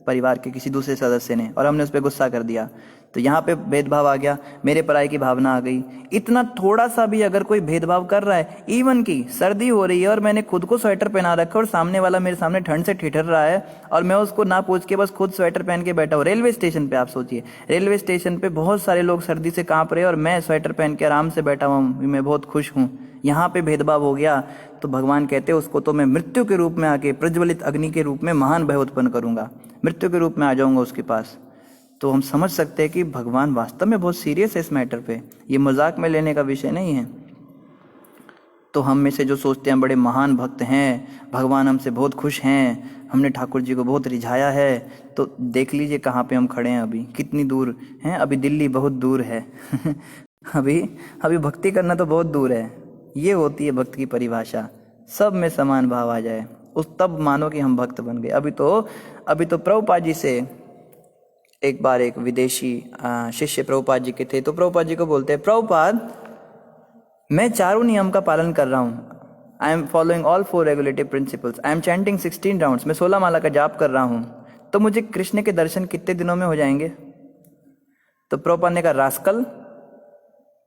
परिवार के किसी दूसरे सदस्य ने, और हमने उस पर गुस्सा कर दिया, तो यहाँ पे भेदभाव आ गया, मेरे पराये की भावना आ गई। इतना थोड़ा सा भी अगर कोई भेदभाव कर रहा है, इवन की सर्दी हो रही है और मैंने खुद को स्वेटर पहना रखा और सामने वाला मेरे सामने ठंड से ठिठुर रहा है और मैं उसको ना पूछ के बस खुद स्वेटर पहन के बैठा हूँ। रेलवे स्टेशन पे आप सोचिए, रेलवे स्टेशन पे बहुत सारे लोग सर्दी से कांप रहे हैं और मैं स्वेटर पहन के आराम से बैठा हूँ, मैं बहुत खुश हूँ। यहाँ पे भेदभाव हो गया, तो भगवान कहते हैं उसको तो मैं मृत्यु के रूप में आके प्रज्वलित अग्नि के रूप में महान भय उत्पन्न करूंगा, मृत्यु के रूप में आ जाऊंगा उसके पास। तो हम समझ सकते हैं कि भगवान वास्तव में बहुत सीरियस है इस मैटर पे, ये मजाक में लेने का विषय नहीं है। तो हम में से जो सोचते हैं बड़े महान भक्त हैं, भगवान हमसे बहुत खुश हैं, हमने ठाकुर जी को बहुत रिझाया है, तो देख लीजिए कहाँ पे हम खड़े हैं, अभी कितनी दूर हैं, अभी दिल्ली बहुत दूर है अभी भक्ति करना तो बहुत दूर है। ये होती है भक्त की परिभाषा, सब में समान भाव आ जाए, उस तब मानो कि हम भक्त बन गए। अभी तो प्रभुपाद जी से एक बार एक विदेशी शिष्य प्रभुपाद जी के थे, तो प्रभुपाद जी को बोलते हैं, प्रभुपाद मैं चारों नियम का पालन कर रहा हूँ, I am following all 4 regulative principles, I am chanting 16 rounds, मैं 16 माला का जाप कर रहा हूँ, तो मुझे कृष्ण के दर्शन कितने दिनों में हो जाएंगे? तो प्रभुपाद ने कहा, रास्कल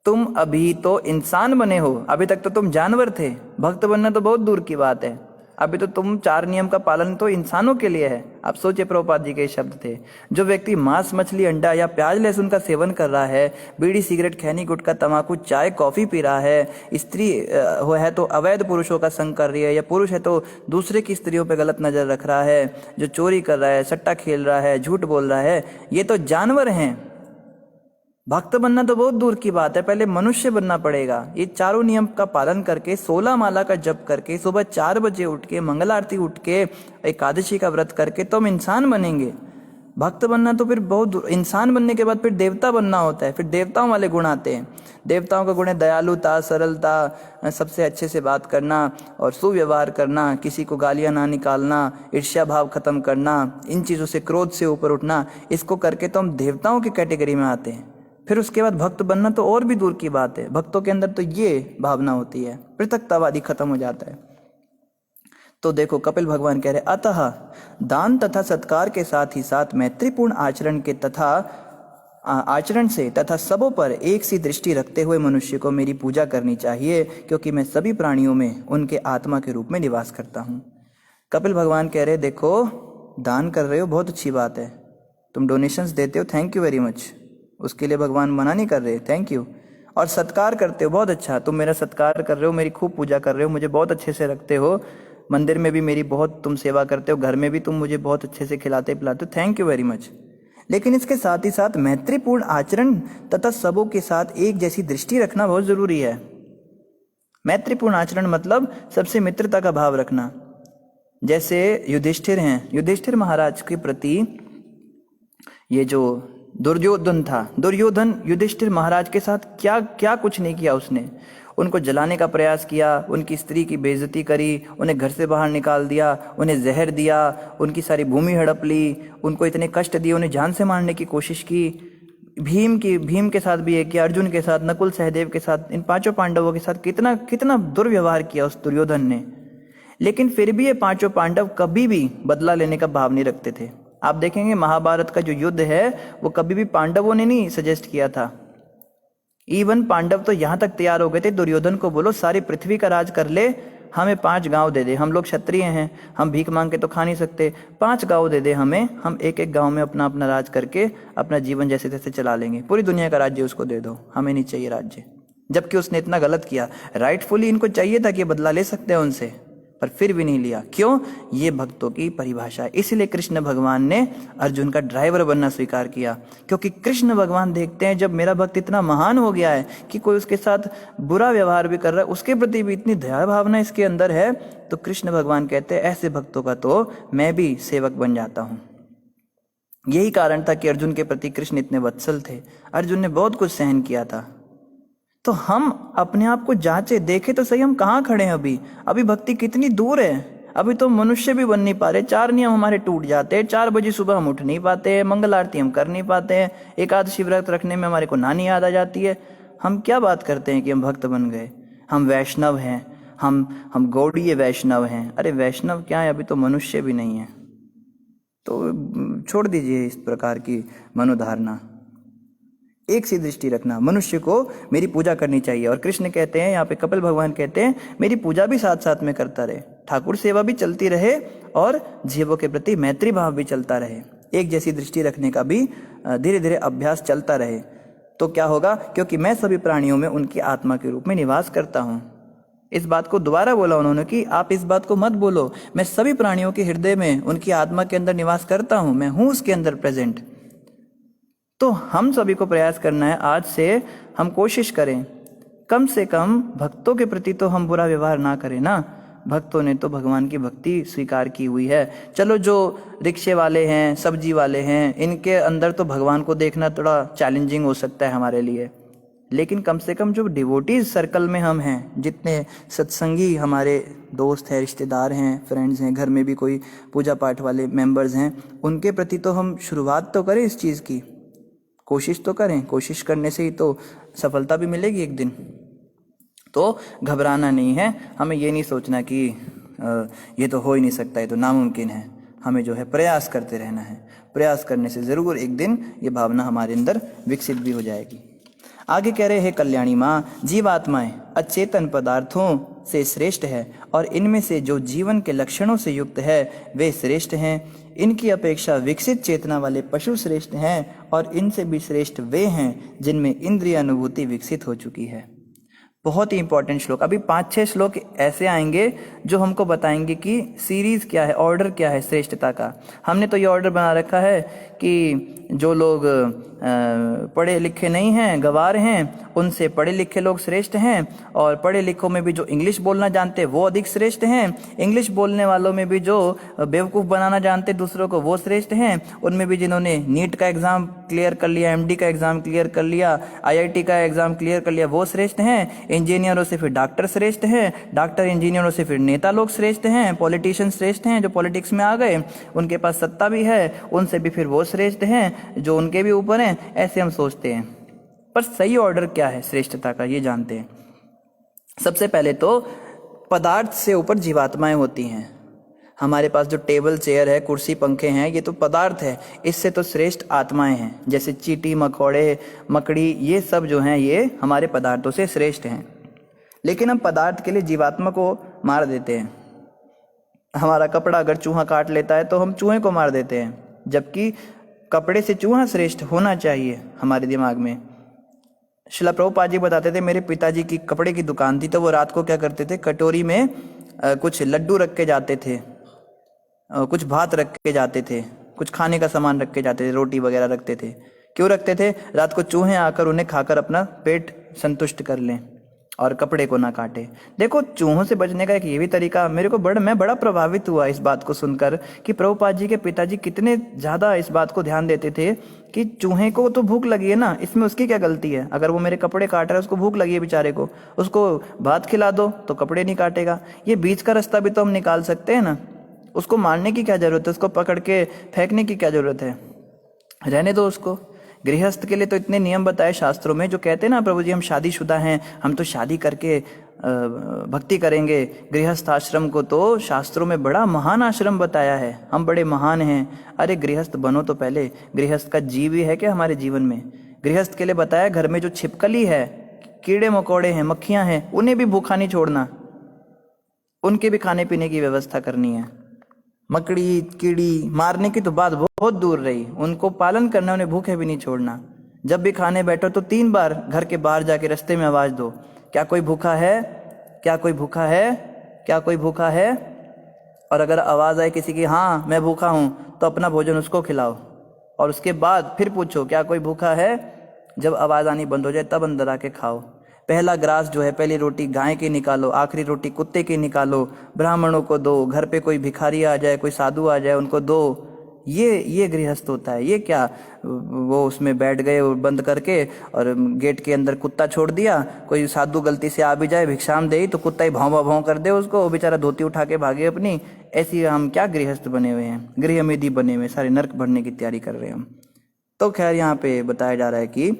तुम अभी तो इंसान बने हो, अभी तक तो तुम जानवर थे, भक्त बनना तो बहुत दूर की बात है, अभी तो तुम 4 नियम का पालन तो इंसानों के लिए है। आप सोचिए, प्रभुपाद जी के शब्द थे, जो व्यक्ति मांस मछली अंडा या प्याज लहसुन का सेवन कर रहा है, बीड़ी सिगरेट खैनी गुटखा तंबाकू चाय कॉफी पी रहा है, स्त्री है तो अवैध पुरुषों का संग कर रही है, या पुरुष है तो दूसरे की स्त्रियों पर गलत नजर रख रहा है, जो चोरी कर रहा है, सट्टा खेल रहा है, झूठ बोल रहा है, ये तो जानवर हैं। भक्त बनना तो बहुत दूर की बात है, पहले मनुष्य बनना पड़ेगा। ये चारों नियम का पालन करके 16 माला का जप करके सुबह 4 बजे उठ के मंगल आरती उठ के एकादशी का व्रत करके तो हम इंसान बनेंगे। भक्त बनना तो फिर बहुत दूर, इंसान बनने के बाद फिर देवता बनना होता है, फिर देवताओं वाले गुण आते हैं। देवताओं का गुण है दयालुता, सरलता, सबसे अच्छे से बात करना और सुव्यवहार करना, किसी को गालियां ना निकालना, ईर्ष्या भाव खत्म करना, इन चीज़ों से क्रोध से ऊपर उठना, इसको करके तो हम देवताओं की कैटेगरी में आते हैं। फिर उसके बाद भक्त बनना तो और भी दूर की बात है, भक्तों के अंदर तो ये भावना होती है, पृथकतावादी खत्म हो जाता है। तो देखो कपिल भगवान कह रहे, अतः दान तथा सत्कार के साथ ही साथ मैत्रीपूर्ण आचरण से तथा सबों पर एक सी दृष्टि रखते हुए मनुष्य को मेरी पूजा करनी चाहिए, क्योंकि मैं सभी प्राणियों में उनके आत्मा के रूप में निवास करता हूँ। कपिल भगवान कह रहे, देखो दान कर रहे हो बहुत अच्छी बात है, तुम डोनेशंस देते हो, थैंक यू वेरी मच, उसके लिए भगवान मना नहीं कर रहे, थैंक यू। और सत्कार करते हो, बहुत अच्छा, तुम मेरा सत्कार कर रहे हो, मेरी खूब पूजा कर रहे हो, मुझे बहुत अच्छे से रखते हो, मंदिर में भी मेरी बहुत तुम सेवा करते हो, घर में भी तुम मुझे बहुत अच्छे से खिलाते पिलाते हो, थैंक यू वेरी मच। लेकिन इसके साथ ही साथ मैत्रीपूर्ण आचरण तथा सबों के साथ एक जैसी दृष्टि रखना बहुत जरूरी है। मैत्रीपूर्ण आचरण मतलब सबसे मित्रता का भाव रखना। जैसे युधिष्ठिर हैं, युधिष्ठिर महाराज के प्रति ये जो दुर्योधन था। दुर्योधन युधिष्ठिर महाराज के साथ क्या क्या कुछ नहीं किया उसने। उनको जलाने का प्रयास किया, उनकी स्त्री की बेइज्जती करी, उन्हें घर से बाहर निकाल दिया, उन्हें जहर दिया, उनकी सारी भूमि हड़प ली, उनको इतने कष्ट दिए, उन्हें जान से मारने की कोशिश की। भीम के साथ भी ये किया, अर्जुन के साथ, नकुल सहदेव के साथ, इन पांचों पांडवों के साथ कितना कितना दुर्व्यवहार किया उस दुर्योधन ने। लेकिन फिर भी ये पांचों पांडव कभी भी बदला लेने का भाव नहीं रखते थे। आप देखेंगे महाभारत का जो युद्ध है वो कभी भी पांडवों ने नहीं सजेस्ट किया था। इवन पांडव तो यहां तक तैयार हो गए थे, दुर्योधन को बोलो सारी पृथ्वी का राज कर ले, हमें 5 गांव दे दे, हम लोग क्षत्रिय हैं, हम भीख मांग के तो खा नहीं सकते, 5 गांव दे दे हमें, हम एक एक गांव में अपना अपना राज करके अपना जीवन जैसे तैसे चला लेंगे, पूरी दुनिया का राज्य उसको दे दो, हमें नहीं चाहिए राज्य। जबकि उसने इतना गलत किया। राइटफुली इनको चाहिए था कि बदला ले सकते हैं उनसे, पर फिर भी नहीं लिया। क्यों? ये भक्तों की परिभाषा है। इसलिए कृष्ण भगवान ने अर्जुन का ड्राइवर बनना स्वीकार किया, क्योंकि कृष्ण भगवान देखते हैं जब मेरा भक्त इतना महान हो गया है कि कोई उसके साथ बुरा व्यवहार भी कर रहा है, उसके प्रति भी इतनी दया भावना इसके अंदर है, तो कृष्ण भगवान कहते हैं ऐसे भक्तों का तो मैं भी सेवक बन जाता हूं। यही कारण था कि अर्जुन के प्रति कृष्ण इतने वत्सल थे। अर्जुन ने बहुत कुछ सहन किया था। तो हम अपने आप को जांचे, देखे तो सही हम कहाँ खड़े हैं। अभी भक्ति कितनी दूर है। अभी तो मनुष्य भी बन नहीं पा रहे, 4 नियम हमारे टूट जाते हैं, 4 बजे सुबह हम उठ नहीं पाते, मंगल आरती हम कर नहीं पाते हैं, एकादशी व्रत रखने में हमारे को नानी याद आ जाती है। हम क्या बात करते हैं कि हम भक्त बन गए, हम वैष्णव हैं, हम गौड़ीय वैष्णव हैं। अरे वैष्णव क्या है, अभी तो मनुष्य भी नहीं है। तो छोड़ दीजिए इस प्रकार की मनोधारणा। एक सी दृष्टि रखना, मनुष्य को मेरी पूजा करनी चाहिए। और कृष्ण कहते हैं, यहाँ पे कपिल भगवान कहते हैं, मेरी पूजा भी साथ साथ में करता रहे, ठाकुर सेवा भी चलती रहे और जीवों के प्रति मैत्री भाव भी चलता रहे। एक जैसी दृष्टि रखने का भी धीरे धीरे अभ्यास चलता रहे। तो क्या होगा? क्योंकि मैं सभी प्राणियों में उनकी आत्मा के रूप में निवास करता हूँ। इस बात को दोबारा बोला उन्होंने कि आप इस बात को मत बोलो, मैं सभी प्राणियों के हृदय में उनकी आत्मा के अंदर निवास करता हूँ, मैं हूँ उसके अंदर प्रेजेंट। तो हम सभी को प्रयास करना है, आज से हम कोशिश करें कम से कम भक्तों के प्रति तो हम बुरा व्यवहार ना करें ना। भक्तों ने तो भगवान की भक्ति स्वीकार की हुई है। चलो जो रिक्शे वाले हैं, सब्जी वाले हैं, इनके अंदर तो भगवान को देखना थोड़ा चैलेंजिंग हो सकता है हमारे लिए, लेकिन कम से कम जो डिवोटीज सर्कल में हम हैं, जितने सत्संगी हमारे दोस्त हैं, रिश्तेदार हैं, फ्रेंड्स हैं, घर में भी कोई पूजा पाठ वाले मेंबर्स हैं, उनके प्रति तो हम शुरुआत तो करें इस चीज़ की, कोशिश तो करें। कोशिश करने से ही तो सफलता भी मिलेगी एक दिन। तो घबराना नहीं है, हमें ये नहीं सोचना कि ये तो हो ही नहीं सकता, ये तो नामुमकिन है। हमें जो है प्रयास करते रहना है। प्रयास करने से ज़रूर एक दिन ये भावना हमारे अंदर विकसित भी हो जाएगी। आगे कह रहे हैं कल्याणी माँ, जीवात्माएं अचेतन पदार्थों से श्रेष्ठ है और इनमें से जो जीवन के लक्षणों से युक्त है वे श्रेष्ठ हैं। इनकी अपेक्षा विकसित चेतना वाले पशु श्रेष्ठ हैं और इनसे भी श्रेष्ठ वे हैं जिनमें इंद्रिय अनुभूति विकसित हो चुकी है। बहुत ही इंपॉर्टेंट श्लोक। अभी 5-6 श्लोक ऐसे आएंगे जो हमको बताएंगे कि सीरीज क्या है, ऑर्डर क्या है श्रेष्ठता का। हमने तो ये ऑर्डर बना रखा है कि जो लोग पढ़े लिखे नहीं हैं, गंवार हैं, उनसे पढ़े लिखे लोग श्रेष्ठ हैं, और पढ़े लिखों में भी जो इंग्लिश बोलना जानते हैं वो अधिक श्रेष्ठ हैं, इंग्लिश बोलने वालों में भी जो बेवकूफ़ बनाना जानते दूसरों को वो श्रेष्ठ हैं, उनमें भी जिन्होंने नीट का एग्ज़ाम क्लियर कर लिया, MD का एग्ज़ाम क्लियर कर लिया, IIT का एग्ज़ाम क्लियर कर लिया, वो श्रेष्ठ हैं। इंजीनियरों से फिर डॉक्टर श्रेष्ठ हैं, डॉक्टर इंजीनियरों से फिर नेता लोग श्रेष्ठ हैं, पॉलिटिशियन श्रेष्ठ हैं, जो पॉलिटिक्स में आ गए उनके पास सत्ता भी है, उनसे भी फिर वो श्रेष्ठ हैं जो उनके भी ऊपर हैं। ऐसे हम सोचते हैं, पर सही ऑर्डर क्या है श्रेष्ठता का ये जानते हैं। सबसे पहले तो पदार्थ से ऊपर जीवात्माएं होती हैं। हमारे पास जो टेबल चेयर है, कुर्सी पंखे हैं, ये तो पदार्थ है, इससे तो श्रेष्ठ आत्माएं हैं। जैसे चींटी, मकोड़े, मकड़ी, ये सब जो हैं ये हमारे पदार्थों से श्रेष्ठ हैं। लेकिन हम पदार्थ के लिए जीवात्मा को मार देते हैं। हमारा कपड़ा अगर चूहा काट लेता है तो हम चूहे को मार देते हैं, जबकि कपड़े से चूहा श्रेष्ठ होना चाहिए हमारे दिमाग में। शिला प्रभुपाद जी बताते थे, मेरे पिताजी की कपड़े की दुकान थी, तो वो रात को क्या करते थे, कटोरी में कुछ लड्डू रख के जाते थे, कुछ भात रख के जाते थे, कुछ खाने का सामान रख के जाते थे, रोटी वगैरह रखते थे। क्यों रखते थे? रात को चूहे आकर उन्हें खाकर अपना पेट संतुष्ट कर लें। और कपड़े को ना काटे। देखो चूहों से बचने का एक ये भी तरीका मेरे को मैं बड़ा प्रभावित हुआ इस बात को सुनकर कि प्रभुपाद जी के पिताजी कितने ज्यादा इस बात को ध्यान देते थे कि चूहे को तो भूख लगी है ना, इसमें उसकी क्या गलती है। अगर वो मेरे कपड़े काट रहा है, उसको भूख लगी है बेचारे को, उसको भात खिला दो तो कपड़े नहीं काटेगा। ये बीच का रास्ता भी तो हम निकाल सकते हैं ना। उसको मारने की क्या जरूरत है, उसको पकड़ के फेंकने की क्या जरूरत है, रहने दो उसको। गृहस्थ के लिए तो इतने नियम बताए शास्त्रों में, जो कहते हैं ना प्रभु जी हम शादीशुदा हैं, हम तो शादी करके भक्ति करेंगे। गृहस्थ आश्रम को तो शास्त्रों में बड़ा महान आश्रम बताया है, हम बड़े महान हैं। अरे गृहस्थ बनो तो पहले, गृहस्थ का जीव ही है क्या हमारे जीवन में। गृहस्थ के लिए बताया घर में जो छिपकली है, कीड़े मकोड़े हैं, मक्खियां हैं, उन्हें भी भूखा नहीं छोड़ना, उनके भी खाने पीने की व्यवस्था करनी है। मकड़ी कीड़ी मारने की तो बात बहुत दूर रही, उनको पालन करना, उन्हें भूखे भी नहीं छोड़ना। जब भी खाने बैठो तो 3 बार घर के बाहर जाके रास्ते में आवाज दो, क्या कोई भूखा है, क्या कोई भूखा है, क्या कोई भूखा है। और अगर आवाज आए किसी की हाँ मैं भूखा हूं, तो अपना भोजन उसको खिलाओ और उसके बाद फिर पूछो क्या कोई भूखा है। जब आवाज आनी बंद हो जाए तब अंदर आके खाओ। पहला ग्रास जो है, पहली रोटी गाय की निकालो, आखिरी रोटी कुत्ते की निकालो, ब्राह्मणों को दो, घर पे कोई भिखारी आ जाए, कोई साधु आ जाए उनको दो। ये गृहस्थ होता है। ये क्या वो उसमें बैठ गए और बंद करके और गेट के अंदर कुत्ता छोड़ दिया, कोई साधु गलती से आ भी जाए भिक्षाम दे तो कुत्ता ही भाव भाव कर दे उसको, वो बेचारा धोती उठा के भागे अपनी। ऐसी हम क्या गृहस्थ बने हुए हैं, गृहमेधी बने हुए, सारे नरक भरने की तैयारी कर रहे हैं हम। तो खैर यहाँ पे बताया जा रहा है कि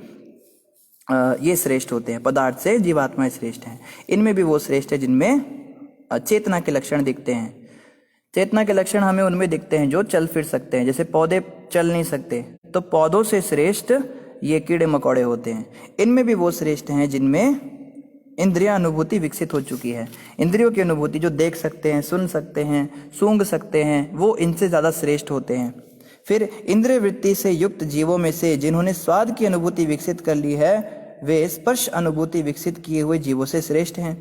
ये श्रेष्ठ होते हैं, पदार्थ से जीवात्माएं श्रेष्ठ हैं। इनमें भी वो श्रेष्ठ है जिनमें चेतना के लक्षण दिखते हैं। चेतना के लक्षण हमें उनमें दिखते हैं जो चल फिर सकते हैं। जैसे पौधे चल नहीं सकते, तो पौधों से श्रेष्ठ ये कीड़े मकोड़े होते हैं। इनमें भी वो श्रेष्ठ हैं जिनमें इंद्रिय अनुभूति विकसित हो चुकी है। इंद्रियों की अनुभूति, जो देख सकते हैं, सुन सकते हैं, सूंघ सकते हैं, वो इनसे ज्यादा श्रेष्ठ होते हैं। फिर इंद्रिय वृत्ति से युक्त जीवों में से जिन्होंने स्वाद की अनुभूति विकसित कर ली है, वे स्पर्श अनुभूति विकसित किए हुए जीवों से श्रेष्ठ हैं।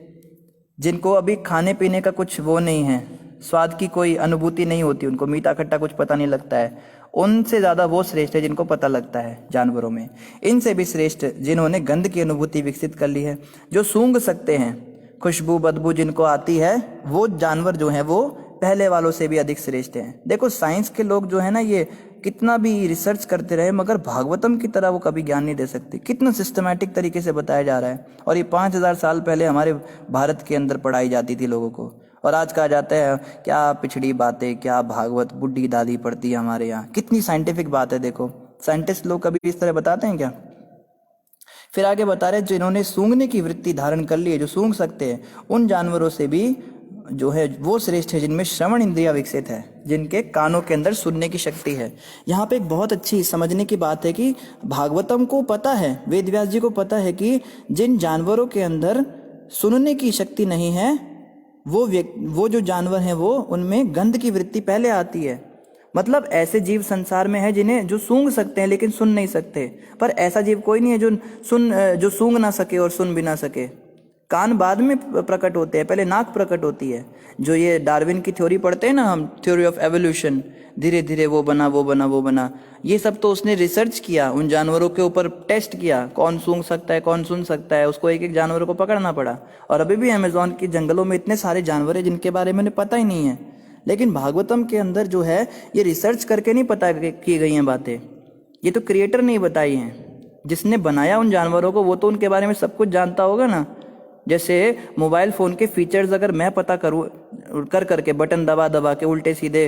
जिनको अभी खाने पीने का कुछ वो नहीं है, स्वाद की कोई अनुभूति नहीं होती, उनको मीठा खट्टा कुछ पता नहीं लगता है, उनसे ज्यादा वो श्रेष्ठ है जिनको पता लगता है जानवरों में। इनसे भी श्रेष्ठ जिन्होंने गंध की अनुभूति विकसित कर ली है, जो सूंघ सकते हैं, खुशबू बदबू जिनको आती है, वो जानवर जो है वो पहले वालों से भी अधिक श्रेष्ठ हैं। देखो साइंस के लोग जो है ना, ये कितना भी रिसर्च करते रहे मगर भागवतम की तरह वो कभी ज्ञान नहीं दे सकते। कितना सिस्टमैटिक तरीके से बताया जा रहा है। और ये 5000 साल पहले हमारे भारत के अंदर पढ़ाई जाती थी लोगों को, और आज कहा जाता है क्या पिछड़ी बातें, क्या भागवत बुड्ढी दादी पढ़ती है हमारे यहाँ। कितनी साइंटिफिक बात है। देखो साइंटिस्ट लोग कभी इस तरह बताते हैं क्या। फिर आगे बता रहे जिन्होंने सूंघने की वृत्ति धारण कर ली है, जो सूंघ सकते हैं, उन जानवरों से भी जो है वो श्रेष्ठ है जिनमें श्रवण इंद्रिया विकसित है, जिनके कानों के अंदर सुनने की शक्ति है। यहाँ पे एक बहुत अच्छी समझने की बात है कि भागवतम को पता है, वेद व्यास जी को पता है कि जिन जानवरों के अंदर सुनने की शक्ति नहीं है, वो जो जानवर हैं वो उनमें गंध की वृत्ति पहले आती है। मतलब ऐसे जीव संसार में है जिन्हें जो सूंघ सकते हैं लेकिन सुन नहीं सकते, पर ऐसा जीव कोई नहीं है जो सूंघ ना सके और सुन भी ना सके। कान बाद में प्रकट होते हैं, पहले नाक प्रकट होती है। जो ये डार्विन की थ्योरी पढ़ते हैं ना हम, थ्योरी ऑफ एवोल्यूशन, धीरे धीरे वो बना, ये सब तो उसने रिसर्च किया, उन जानवरों के ऊपर टेस्ट किया, कौन सूंघ सकता है, कौन सुन सकता है, उसको एक एक जानवरों को पकड़ना पड़ा। और अभी भी अमेजोन के जंगलों में इतने सारे जानवर हैं जिनके बारे में पता ही नहीं है। लेकिन भागवतम के अंदर जो है ये रिसर्च करके नहीं पता की गई हैं बातें, ये तो क्रिएटर ने बताई हैं। जिसने बनाया उन जानवरों को वो तो उनके बारे में सब कुछ जानता होगा ना। जैसे मोबाइल फ़ोन के फीचर्स अगर मैं पता करूँ करके बटन दबा के उल्टे सीधे,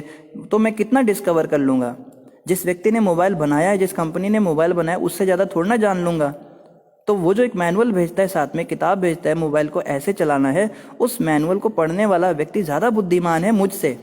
तो मैं कितना डिस्कवर कर लूँगा। जिस व्यक्ति ने मोबाइल बनाया है, जिस कंपनी ने मोबाइल बनाया, उससे ज़्यादा थोड़ा ना जान लूँगा। तो वो जो एक मैनुअल भेजता है, साथ में किताब भेजता है, मोबाइल को ऐसे चलाना है, उस मैनुअल को पढ़ने वाला व्यक्ति ज़्यादा बुद्धिमान है मुझसे,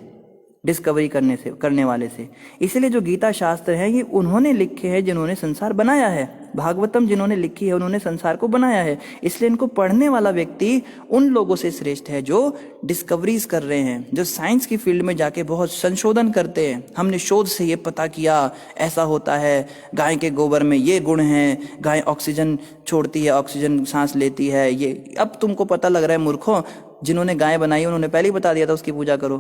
डिस्कवरी करने वाले से। इसलिए जो गीता शास्त्र है ये उन्होंने लिखे हैं जिन्होंने संसार बनाया है। भागवतम जिन्होंने लिखी है उन्होंने संसार को बनाया है। इसलिए इनको पढ़ने वाला व्यक्ति उन लोगों से श्रेष्ठ है जो डिस्कवरीज कर रहे हैं, जो साइंस की फील्ड में जाके बहुत संशोधन करते हैं। हमने शोध से ये पता किया ऐसा होता है, गाय के गोबर में ये गुण है, गाय ऑक्सीजन छोड़ती है, ऑक्सीजन सांस लेती है। ये अब तुमको पता लग रहा है मूर्खों, जिन्होंने गाय बनाई उन्होंने पहले ही बता दिया था उसकी पूजा करो।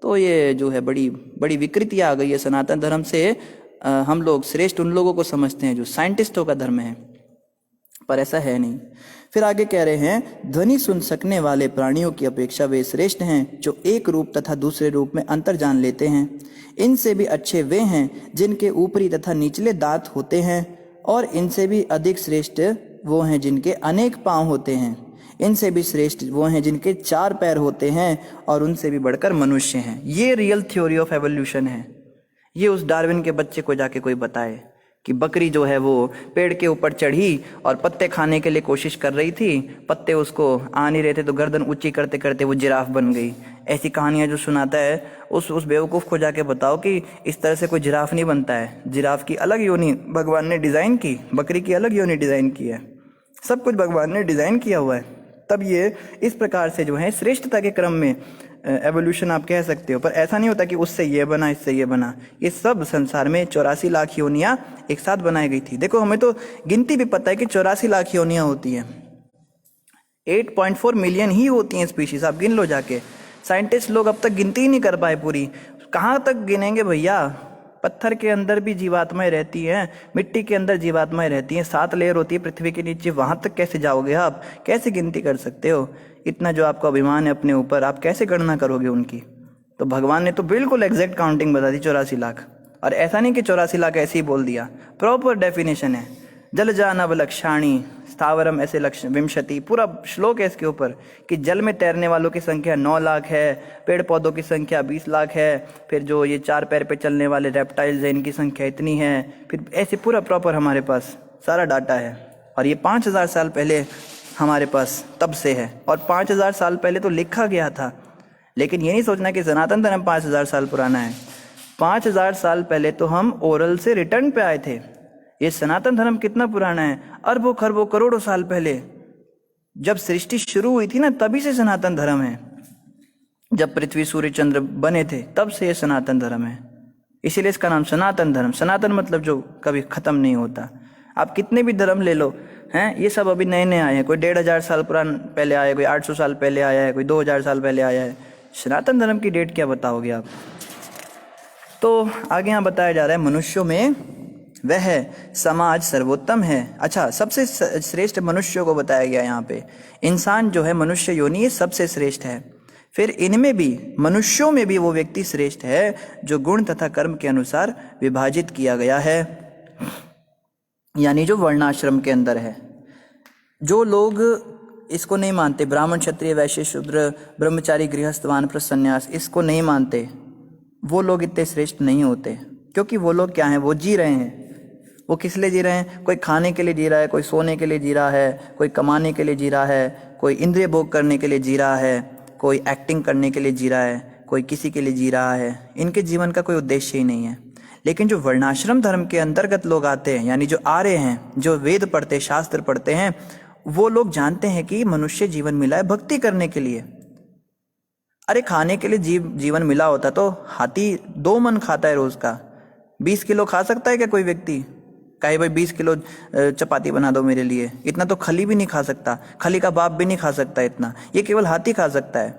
तो ये जो है बड़ी बड़ी विकृति आ गई है सनातन धर्म से। हम लोग श्रेष्ठ उन लोगों को समझते हैं जो साइंटिस्टों का धर्म है, पर ऐसा है नहीं। फिर आगे कह रहे हैं, ध्वनि सुन सकने वाले प्राणियों की अपेक्षा वे श्रेष्ठ हैं जो एक रूप तथा दूसरे रूप में अंतर जान लेते हैं। इनसे भी अच्छे वे हैं जिनके ऊपरी तथा निचले दांत होते हैं, और इनसे भी अधिक श्रेष्ठ वो हैं जिनके अनेक पांव होते हैं। इनसे भी श्रेष्ठ वो हैं जिनके 4 पैर होते हैं, और उनसे भी बढ़कर मनुष्य हैं। ये रियल थ्योरी ऑफ एवोल्यूशन है। ये उस डार्विन के बच्चे को जाके कोई बताए कि बकरी जो है वो पेड़ के ऊपर चढ़ी और पत्ते खाने के लिए कोशिश कर रही थी, पत्ते उसको आ नहीं रहे थे तो गर्दन ऊंची करते करते वो जिराफ बन गई। ऐसी कहानियां जो सुनाता है उस बेवकूफ़ को जाके बताओ कि इस तरह से कोई जिराफ नहीं बनता है। जिराफ की अलग योनि भगवान ने डिज़ाइन की, बकरी की अलग योनि डिज़ाइन की है, सब कुछ भगवान ने डिज़ाइन किया हुआ है। तब ये इस प्रकार से जो है श्रेष्ठता के क्रम में एवोल्यूशन आप कह सकते हो। पर ऐसा नहीं होता कि उससे ये बना इससे ये बना। ये सब संसार में 84 लाख योनियां एक साथ बनाई गई थी। देखो हमें तो गिनती भी पता है कि 84 लाख योनियां होती हैं, 8.4 मिलियन ही होती हैं स्पीशीज। आप गिन लो जाके। साइंटिस्ट लोग अब तक गिनती ही नहीं कर पाए पूरी। कहाँ तक गिनेंगे भैया। पत्थर के अंदर भी जीवात्माएं रहती हैं, मिट्टी के अंदर जीवात्माएं रहती हैं, 7 लेयर होती है पृथ्वी के नीचे, वहां तक कैसे जाओगे आप? कैसे गिनती कर सकते हो? इतना जो आपका अभिमान है अपने ऊपर, आप कैसे गणना करोगे उनकी? तो भगवान ने तो बिल्कुल एग्जैक्ट काउंटिंग बता दी, 84 लाख। और ऐसा नहीं कि 84 लाख ऐसे ही बोल दिया, प्रॉपर डेफिनेशन है। जलजानव लक्षाणी स्थावरम ऐसे लक्ष्य विंशति, पूरा श्लोक है इसके ऊपर कि जल में तैरने वालों की संख्या 9 लाख है, पेड़ पौधों की संख्या 20 लाख है, फिर जो ये 4 पैर पे चलने वाले रेप्टाइल्स हैं इनकी संख्या इतनी है। फिर ऐसे पूरा प्रॉपर हमारे पास सारा डाटा है। और ये 5000 साल पहले हमारे पास तब से है, और 5000 साल पहले तो लिखा गया था। लेकिन ये नहीं सोचना कि सनातन धर्म 5000 साल पुराना है। 5000 साल पहले तो हम ओरल से रिटर्न पे आए थे। ये सनातन धर्म कितना पुराना है? अरबों खरबों करोड़ों साल पहले जब सृष्टि शुरू हुई थी ना, तभी से सनातन धर्म है। जब पृथ्वी सूर्य चंद्र बने थे तब से ये सनातन धर्म है। इसीलिए इसका नाम सनातन धर्म। सनातन मतलब जो कभी खत्म नहीं होता। आप कितने भी धर्म ले लो हैं, ये सब अभी नए नए आए हैं। कोई 1500 साल पहले आया है, कोई 800 साल पहले आया है, कोई 2000 साल पहले आया है। सनातन धर्म की डेट क्या बताओगे आप? तो आगे यहाँ बताया जा रहा है, मनुष्यों में वह समाज सर्वोत्तम है। अच्छा, सबसे श्रेष्ठ मनुष्यों को बताया गया यहाँ पे। इंसान जो है मनुष्य योनि, ये सबसे श्रेष्ठ है। फिर इनमें भी, मनुष्यों में भी वो व्यक्ति श्रेष्ठ है जो गुण तथा कर्म के अनुसार विभाजित किया गया है, यानी जो वर्णाश्रम के अंदर है। जो लोग इसको नहीं मानते, ब्राह्मण क्षत्रिय वैश्य शूद्र ब्रह्मचारी गृहस्थ वानप्रस्थ सन्यास, इसको नहीं मानते, वो लोग इतने श्रेष्ठ नहीं होते। क्योंकि वो लोग क्या हैं? वो जी रहे हैं। वो किस लिए जी रहे हैं? कोई खाने के लिए जी रहा है, कोई सोने के लिए जी रहा है, कोई कमाने के लिए जी रहा है, कोई इंद्रिय भोग करने के लिए जी रहा है, कोई एक्टिंग करने के लिए जी रहा है, कोई किसी के लिए जी रहा है। इनके जीवन का कोई उद्देश्य ही नहीं है। लेकिन जो वर्णाश्रम धर्म के अंतर्गत लोग आते हैं, यानी जो आ रहे हैं, जो वेद पढ़ते, शास्त्र पढ़ते हैं, वो लोग जानते हैं कि मनुष्य जीवन मिला है भक्ति करने के लिए। अरे खाने के लिए जीवन मिला होता तो हाथी 2 मन खाता है रोज का। 20 किलो खा सकता है क्या कोई व्यक्ति? कहे भाई 20 किलो चपाती बना दो मेरे लिए। इतना तो खली भी नहीं खा सकता, खली का बाप भी नहीं खा सकता इतना। ये केवल हाथी खा सकता है।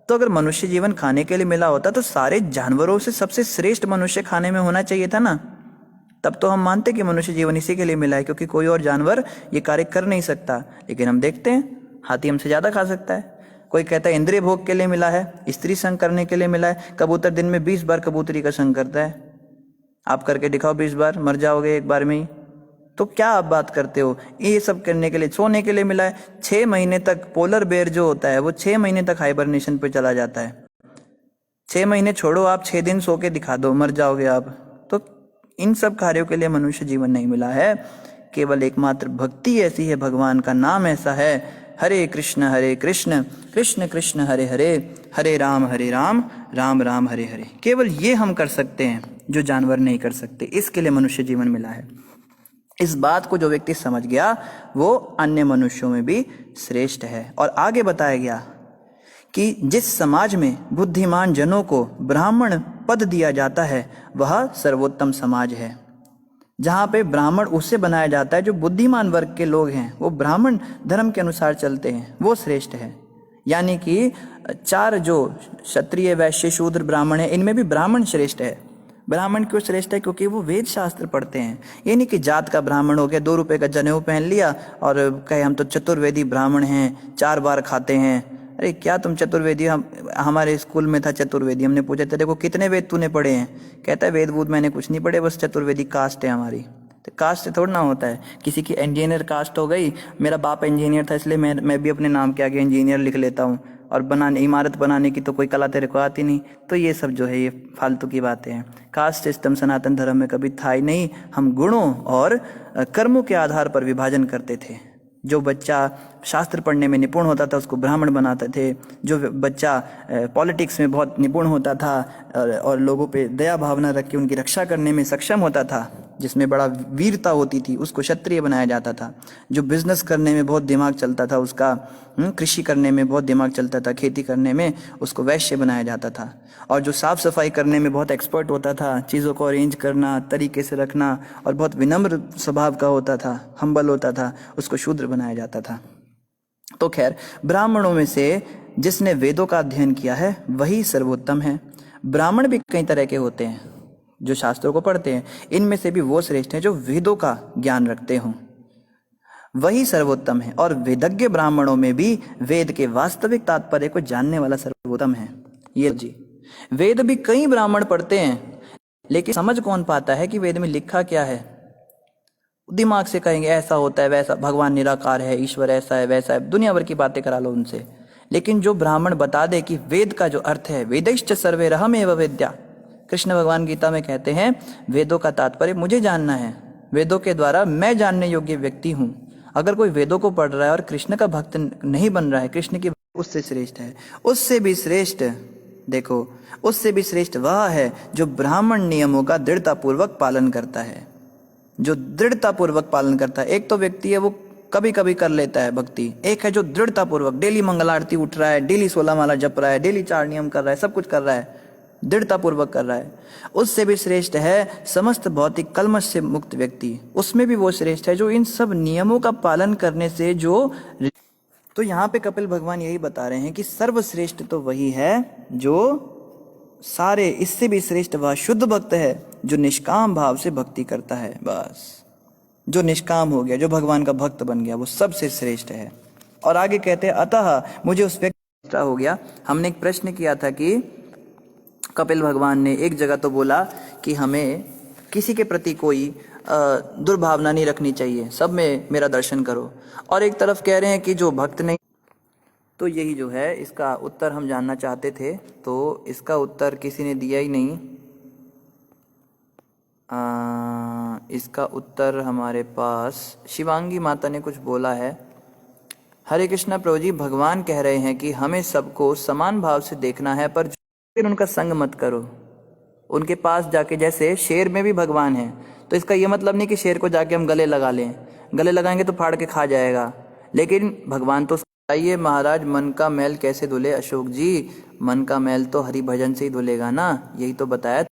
तो अगर मनुष्य जीवन खाने के लिए मिला होता तो सारे जानवरों से सबसे श्रेष्ठ मनुष्य खाने में होना चाहिए था ना। तब तो हम मानते कि मनुष्य जीवन इसी के लिए मिला है, क्योंकि कोई और जानवर ये कार्य कर नहीं सकता। लेकिन हम देखते हैं हाथी हमसे ज्यादा खा सकता है। कोई कहता है इंद्रिय भोग के लिए मिला है, स्त्री संग करने के लिए मिला है। कबूतर दिन में 20 बार कबूतरी का संग करता है। आप करके दिखाओ 20 बार, मर जाओगे एक बार में ही। तो क्या आप बात करते हो? ये सब करने के लिए, सोने के लिए मिला है। 6 महीने तक पोलर बेयर जो होता है वो 6 महीने तक हाइबरनेशन पे चला जाता है। 6 महीने छोड़ो, आप 6 दिन सो के दिखा दो, मर जाओगे आप। तो इन सब कार्यों के लिए मनुष्य जीवन नहीं मिला है। केवल एकमात्र भक्ति ऐसी है, भगवान का नाम ऐसा है, हरे कृष्ण कृष्ण कृष्ण हरे हरे, हरे राम राम राम हरे हरे। केवल ये हम कर सकते हैं जो जानवर नहीं कर सकते। इसके लिए मनुष्य जीवन मिला है। इस बात को जो व्यक्ति समझ गया वो अन्य मनुष्यों में भी श्रेष्ठ है। और आगे बताया गया कि जिस समाज में बुद्धिमान जनों को ब्राह्मण पद दिया जाता है वह सर्वोत्तम समाज है। जहाँ पे ब्राह्मण उससे बनाया जाता है जो बुद्धिमान वर्ग के लोग हैं, वो ब्राह्मण धर्म के अनुसार चलते हैं, वो श्रेष्ठ है। यानी कि 4 जो क्षत्रिय वैश्य शूद्र ब्राह्मण है, इनमें भी ब्राह्मण श्रेष्ठ है। ब्राह्मण क्यों श्रेष्ठ है? क्योंकि वो वेद शास्त्र पढ़ते हैं। ये नहीं कि जात का ब्राह्मण हो गया, 2 रुपए का जनेऊ पहन लिया और कहे हम तो चतुर्वेदी ब्राह्मण हैं, 4 बार खाते हैं। अरे क्या तुम चतुर्वेदी? हमारे स्कूल में था चतुर्वेदी, हमने पूछा तेरे को कितने वेद तूने पढ़े हैं? कहता है वेद वूद मैंने कुछ नहीं पढ़े, बस चतुर्वेदी कास्ट है हमारी। तो कास्ट से थोड़ा ना होता है, किसी की इंजीनियर कास्ट हो गई, मेरा बाप इंजीनियर था इसलिए मैं भी अपने नाम के आगे इंजीनियर लिख लेता हूँ, और इमारत बनाने की तो कोई कला तेरे को आती नहीं। तो ये सब जो है ये फालतू की बातें हैं। कास्ट सिस्टम सनातन धर्म में कभी था ही नहीं। हम गुणों और कर्मों के आधार पर विभाजन करते थे। जो बच्चा शास्त्र पढ़ने में निपुण होता था उसको ब्राह्मण बनाते थे, जो बच्चा पॉलिटिक्स में बहुत निपुण होता था और लोगों पे दया भावना रख के उनकी रक्षा करने में सक्षम होता था, जिसमें बड़ा वीरता होती थी, उसको क्षत्रिय बनाया जाता था। जो बिजनेस करने में बहुत दिमाग चलता था उसका, कृषि करने में बहुत दिमाग चलता था, खेती करने में, उसको वैश्य बनाया जाता था। और जो साफ सफाई करने में बहुत एक्सपर्ट होता था, चीज़ों को अरेंज करना, तरीके से रखना और बहुत विनम्र स्वभाव का होता था, हम्बल होता था, उसको शूद्र बनाया जाता था। तो खैर, ब्राह्मणों में से जिसने वेदों का अध्ययन किया है वही सर्वोत्तम है। ब्राह्मण भी कई तरह के होते हैं जो शास्त्रों को पढ़ते हैं, इनमें से भी वो श्रेष्ठ हैं जो वेदों का ज्ञान रखते हों, वही सर्वोत्तम है। और वेदज्ञ ब्राह्मणों में भी वेद के वास्तविक तात्पर्य को जानने वाला सर्वोत्तम है। ये जी, वेद भी कई ब्राह्मण पढ़ते हैं, लेकिन समझ कौन पाता है कि वेद में लिखा क्या है? दिमाग से कहेंगे ऐसा होता है, वैसा, भगवान निराकार है, ईश्वर ऐसा है, वैसा है, दुनिया भर की बातें करा लो उनसे। लेकिन जो ब्राह्मण बता दे कि वेद का जो अर्थ है, वेदैश्च सर्वे रहमेव वेद्या, कृष्ण भगवान गीता में कहते हैं वेदों का तात्पर्य मुझे जानना है, वेदों के द्वारा मैं जानने योग्य व्यक्ति हूं। अगर कोई वेदों को पढ़ रहा है और कृष्ण का भक्त नहीं बन रहा है, कृष्ण की, उससे श्रेष्ठ है। उससे भी श्रेष्ठ, देखो, उससे भी श्रेष्ठ वह है जो ब्राह्मण नियमों का दृढ़तापूर्वक पालन करता है। जो दृढ़तापूर्वक पालन करता है, एक तो व्यक्ति है वो कभी कभी कर लेता है भक्ति, एक है जो दृढ़तापूर्वक डेली मंगल आरती उठ रहा है, डेली 16 माला जप रहा है, डेली 4 नियम कर रहा है, सब कुछ कर रहा है, दृढ़तापूर्वक कर रहा है। उससे भी श्रेष्ठ है समस्त भौतिक कलमश से मुक्त व्यक्ति, उसमें भी वो श्रेष्ठ है जो इन सब नियमों का पालन करने से जो। तो यहाँ पे कपिल भगवान यही बता रहे हैं कि सर्वश्रेष्ठ तो वही है जो सारे, इससे भी श्रेष्ठ वह शुद्ध भक्त है जो निष्काम भाव से भक्ति करता है। बस, जो निष्काम हो गया, जो भगवान का भक्त बन गया, वो सबसे श्रेष्ठ है। और आगे कहते हैं अतः मुझे उस व्यक्ति हो गया। हमने एक प्रश्न किया था कि कपिल भगवान ने एक जगह तो बोला कि हमें किसी के प्रति कोई दुर्भावना नहीं रखनी चाहिए, सब में मेरा दर्शन करो, और एक तरफ कह रहे हैं कि जो भक्त नहीं। तो यही जो है इसका उत्तर हम जानना चाहते थे, तो इसका उत्तर किसी ने दिया ही नहीं। इसका उत्तर हमारे पास शिवांगी माता ने कुछ बोला है। हरे कृष्णा प्रभु जी, भगवान कह रहे हैं कि हमें सबको समान भाव से देखना है, पर उनका संग मत करो। उनके पास जाके, जैसे शेर में भी भगवान है, तो इसका ये मतलब नहीं कि शेर को जाके हम गले लगा लें, गले लगाएंगे तो फाड़ के खा जाएगा। लेकिन भगवान तो आइए महाराज, मन का मैल कैसे धुले? अशोक जी, मन का मैल तो हरि भजन से ही धुलेगा ना, यही तो बताया।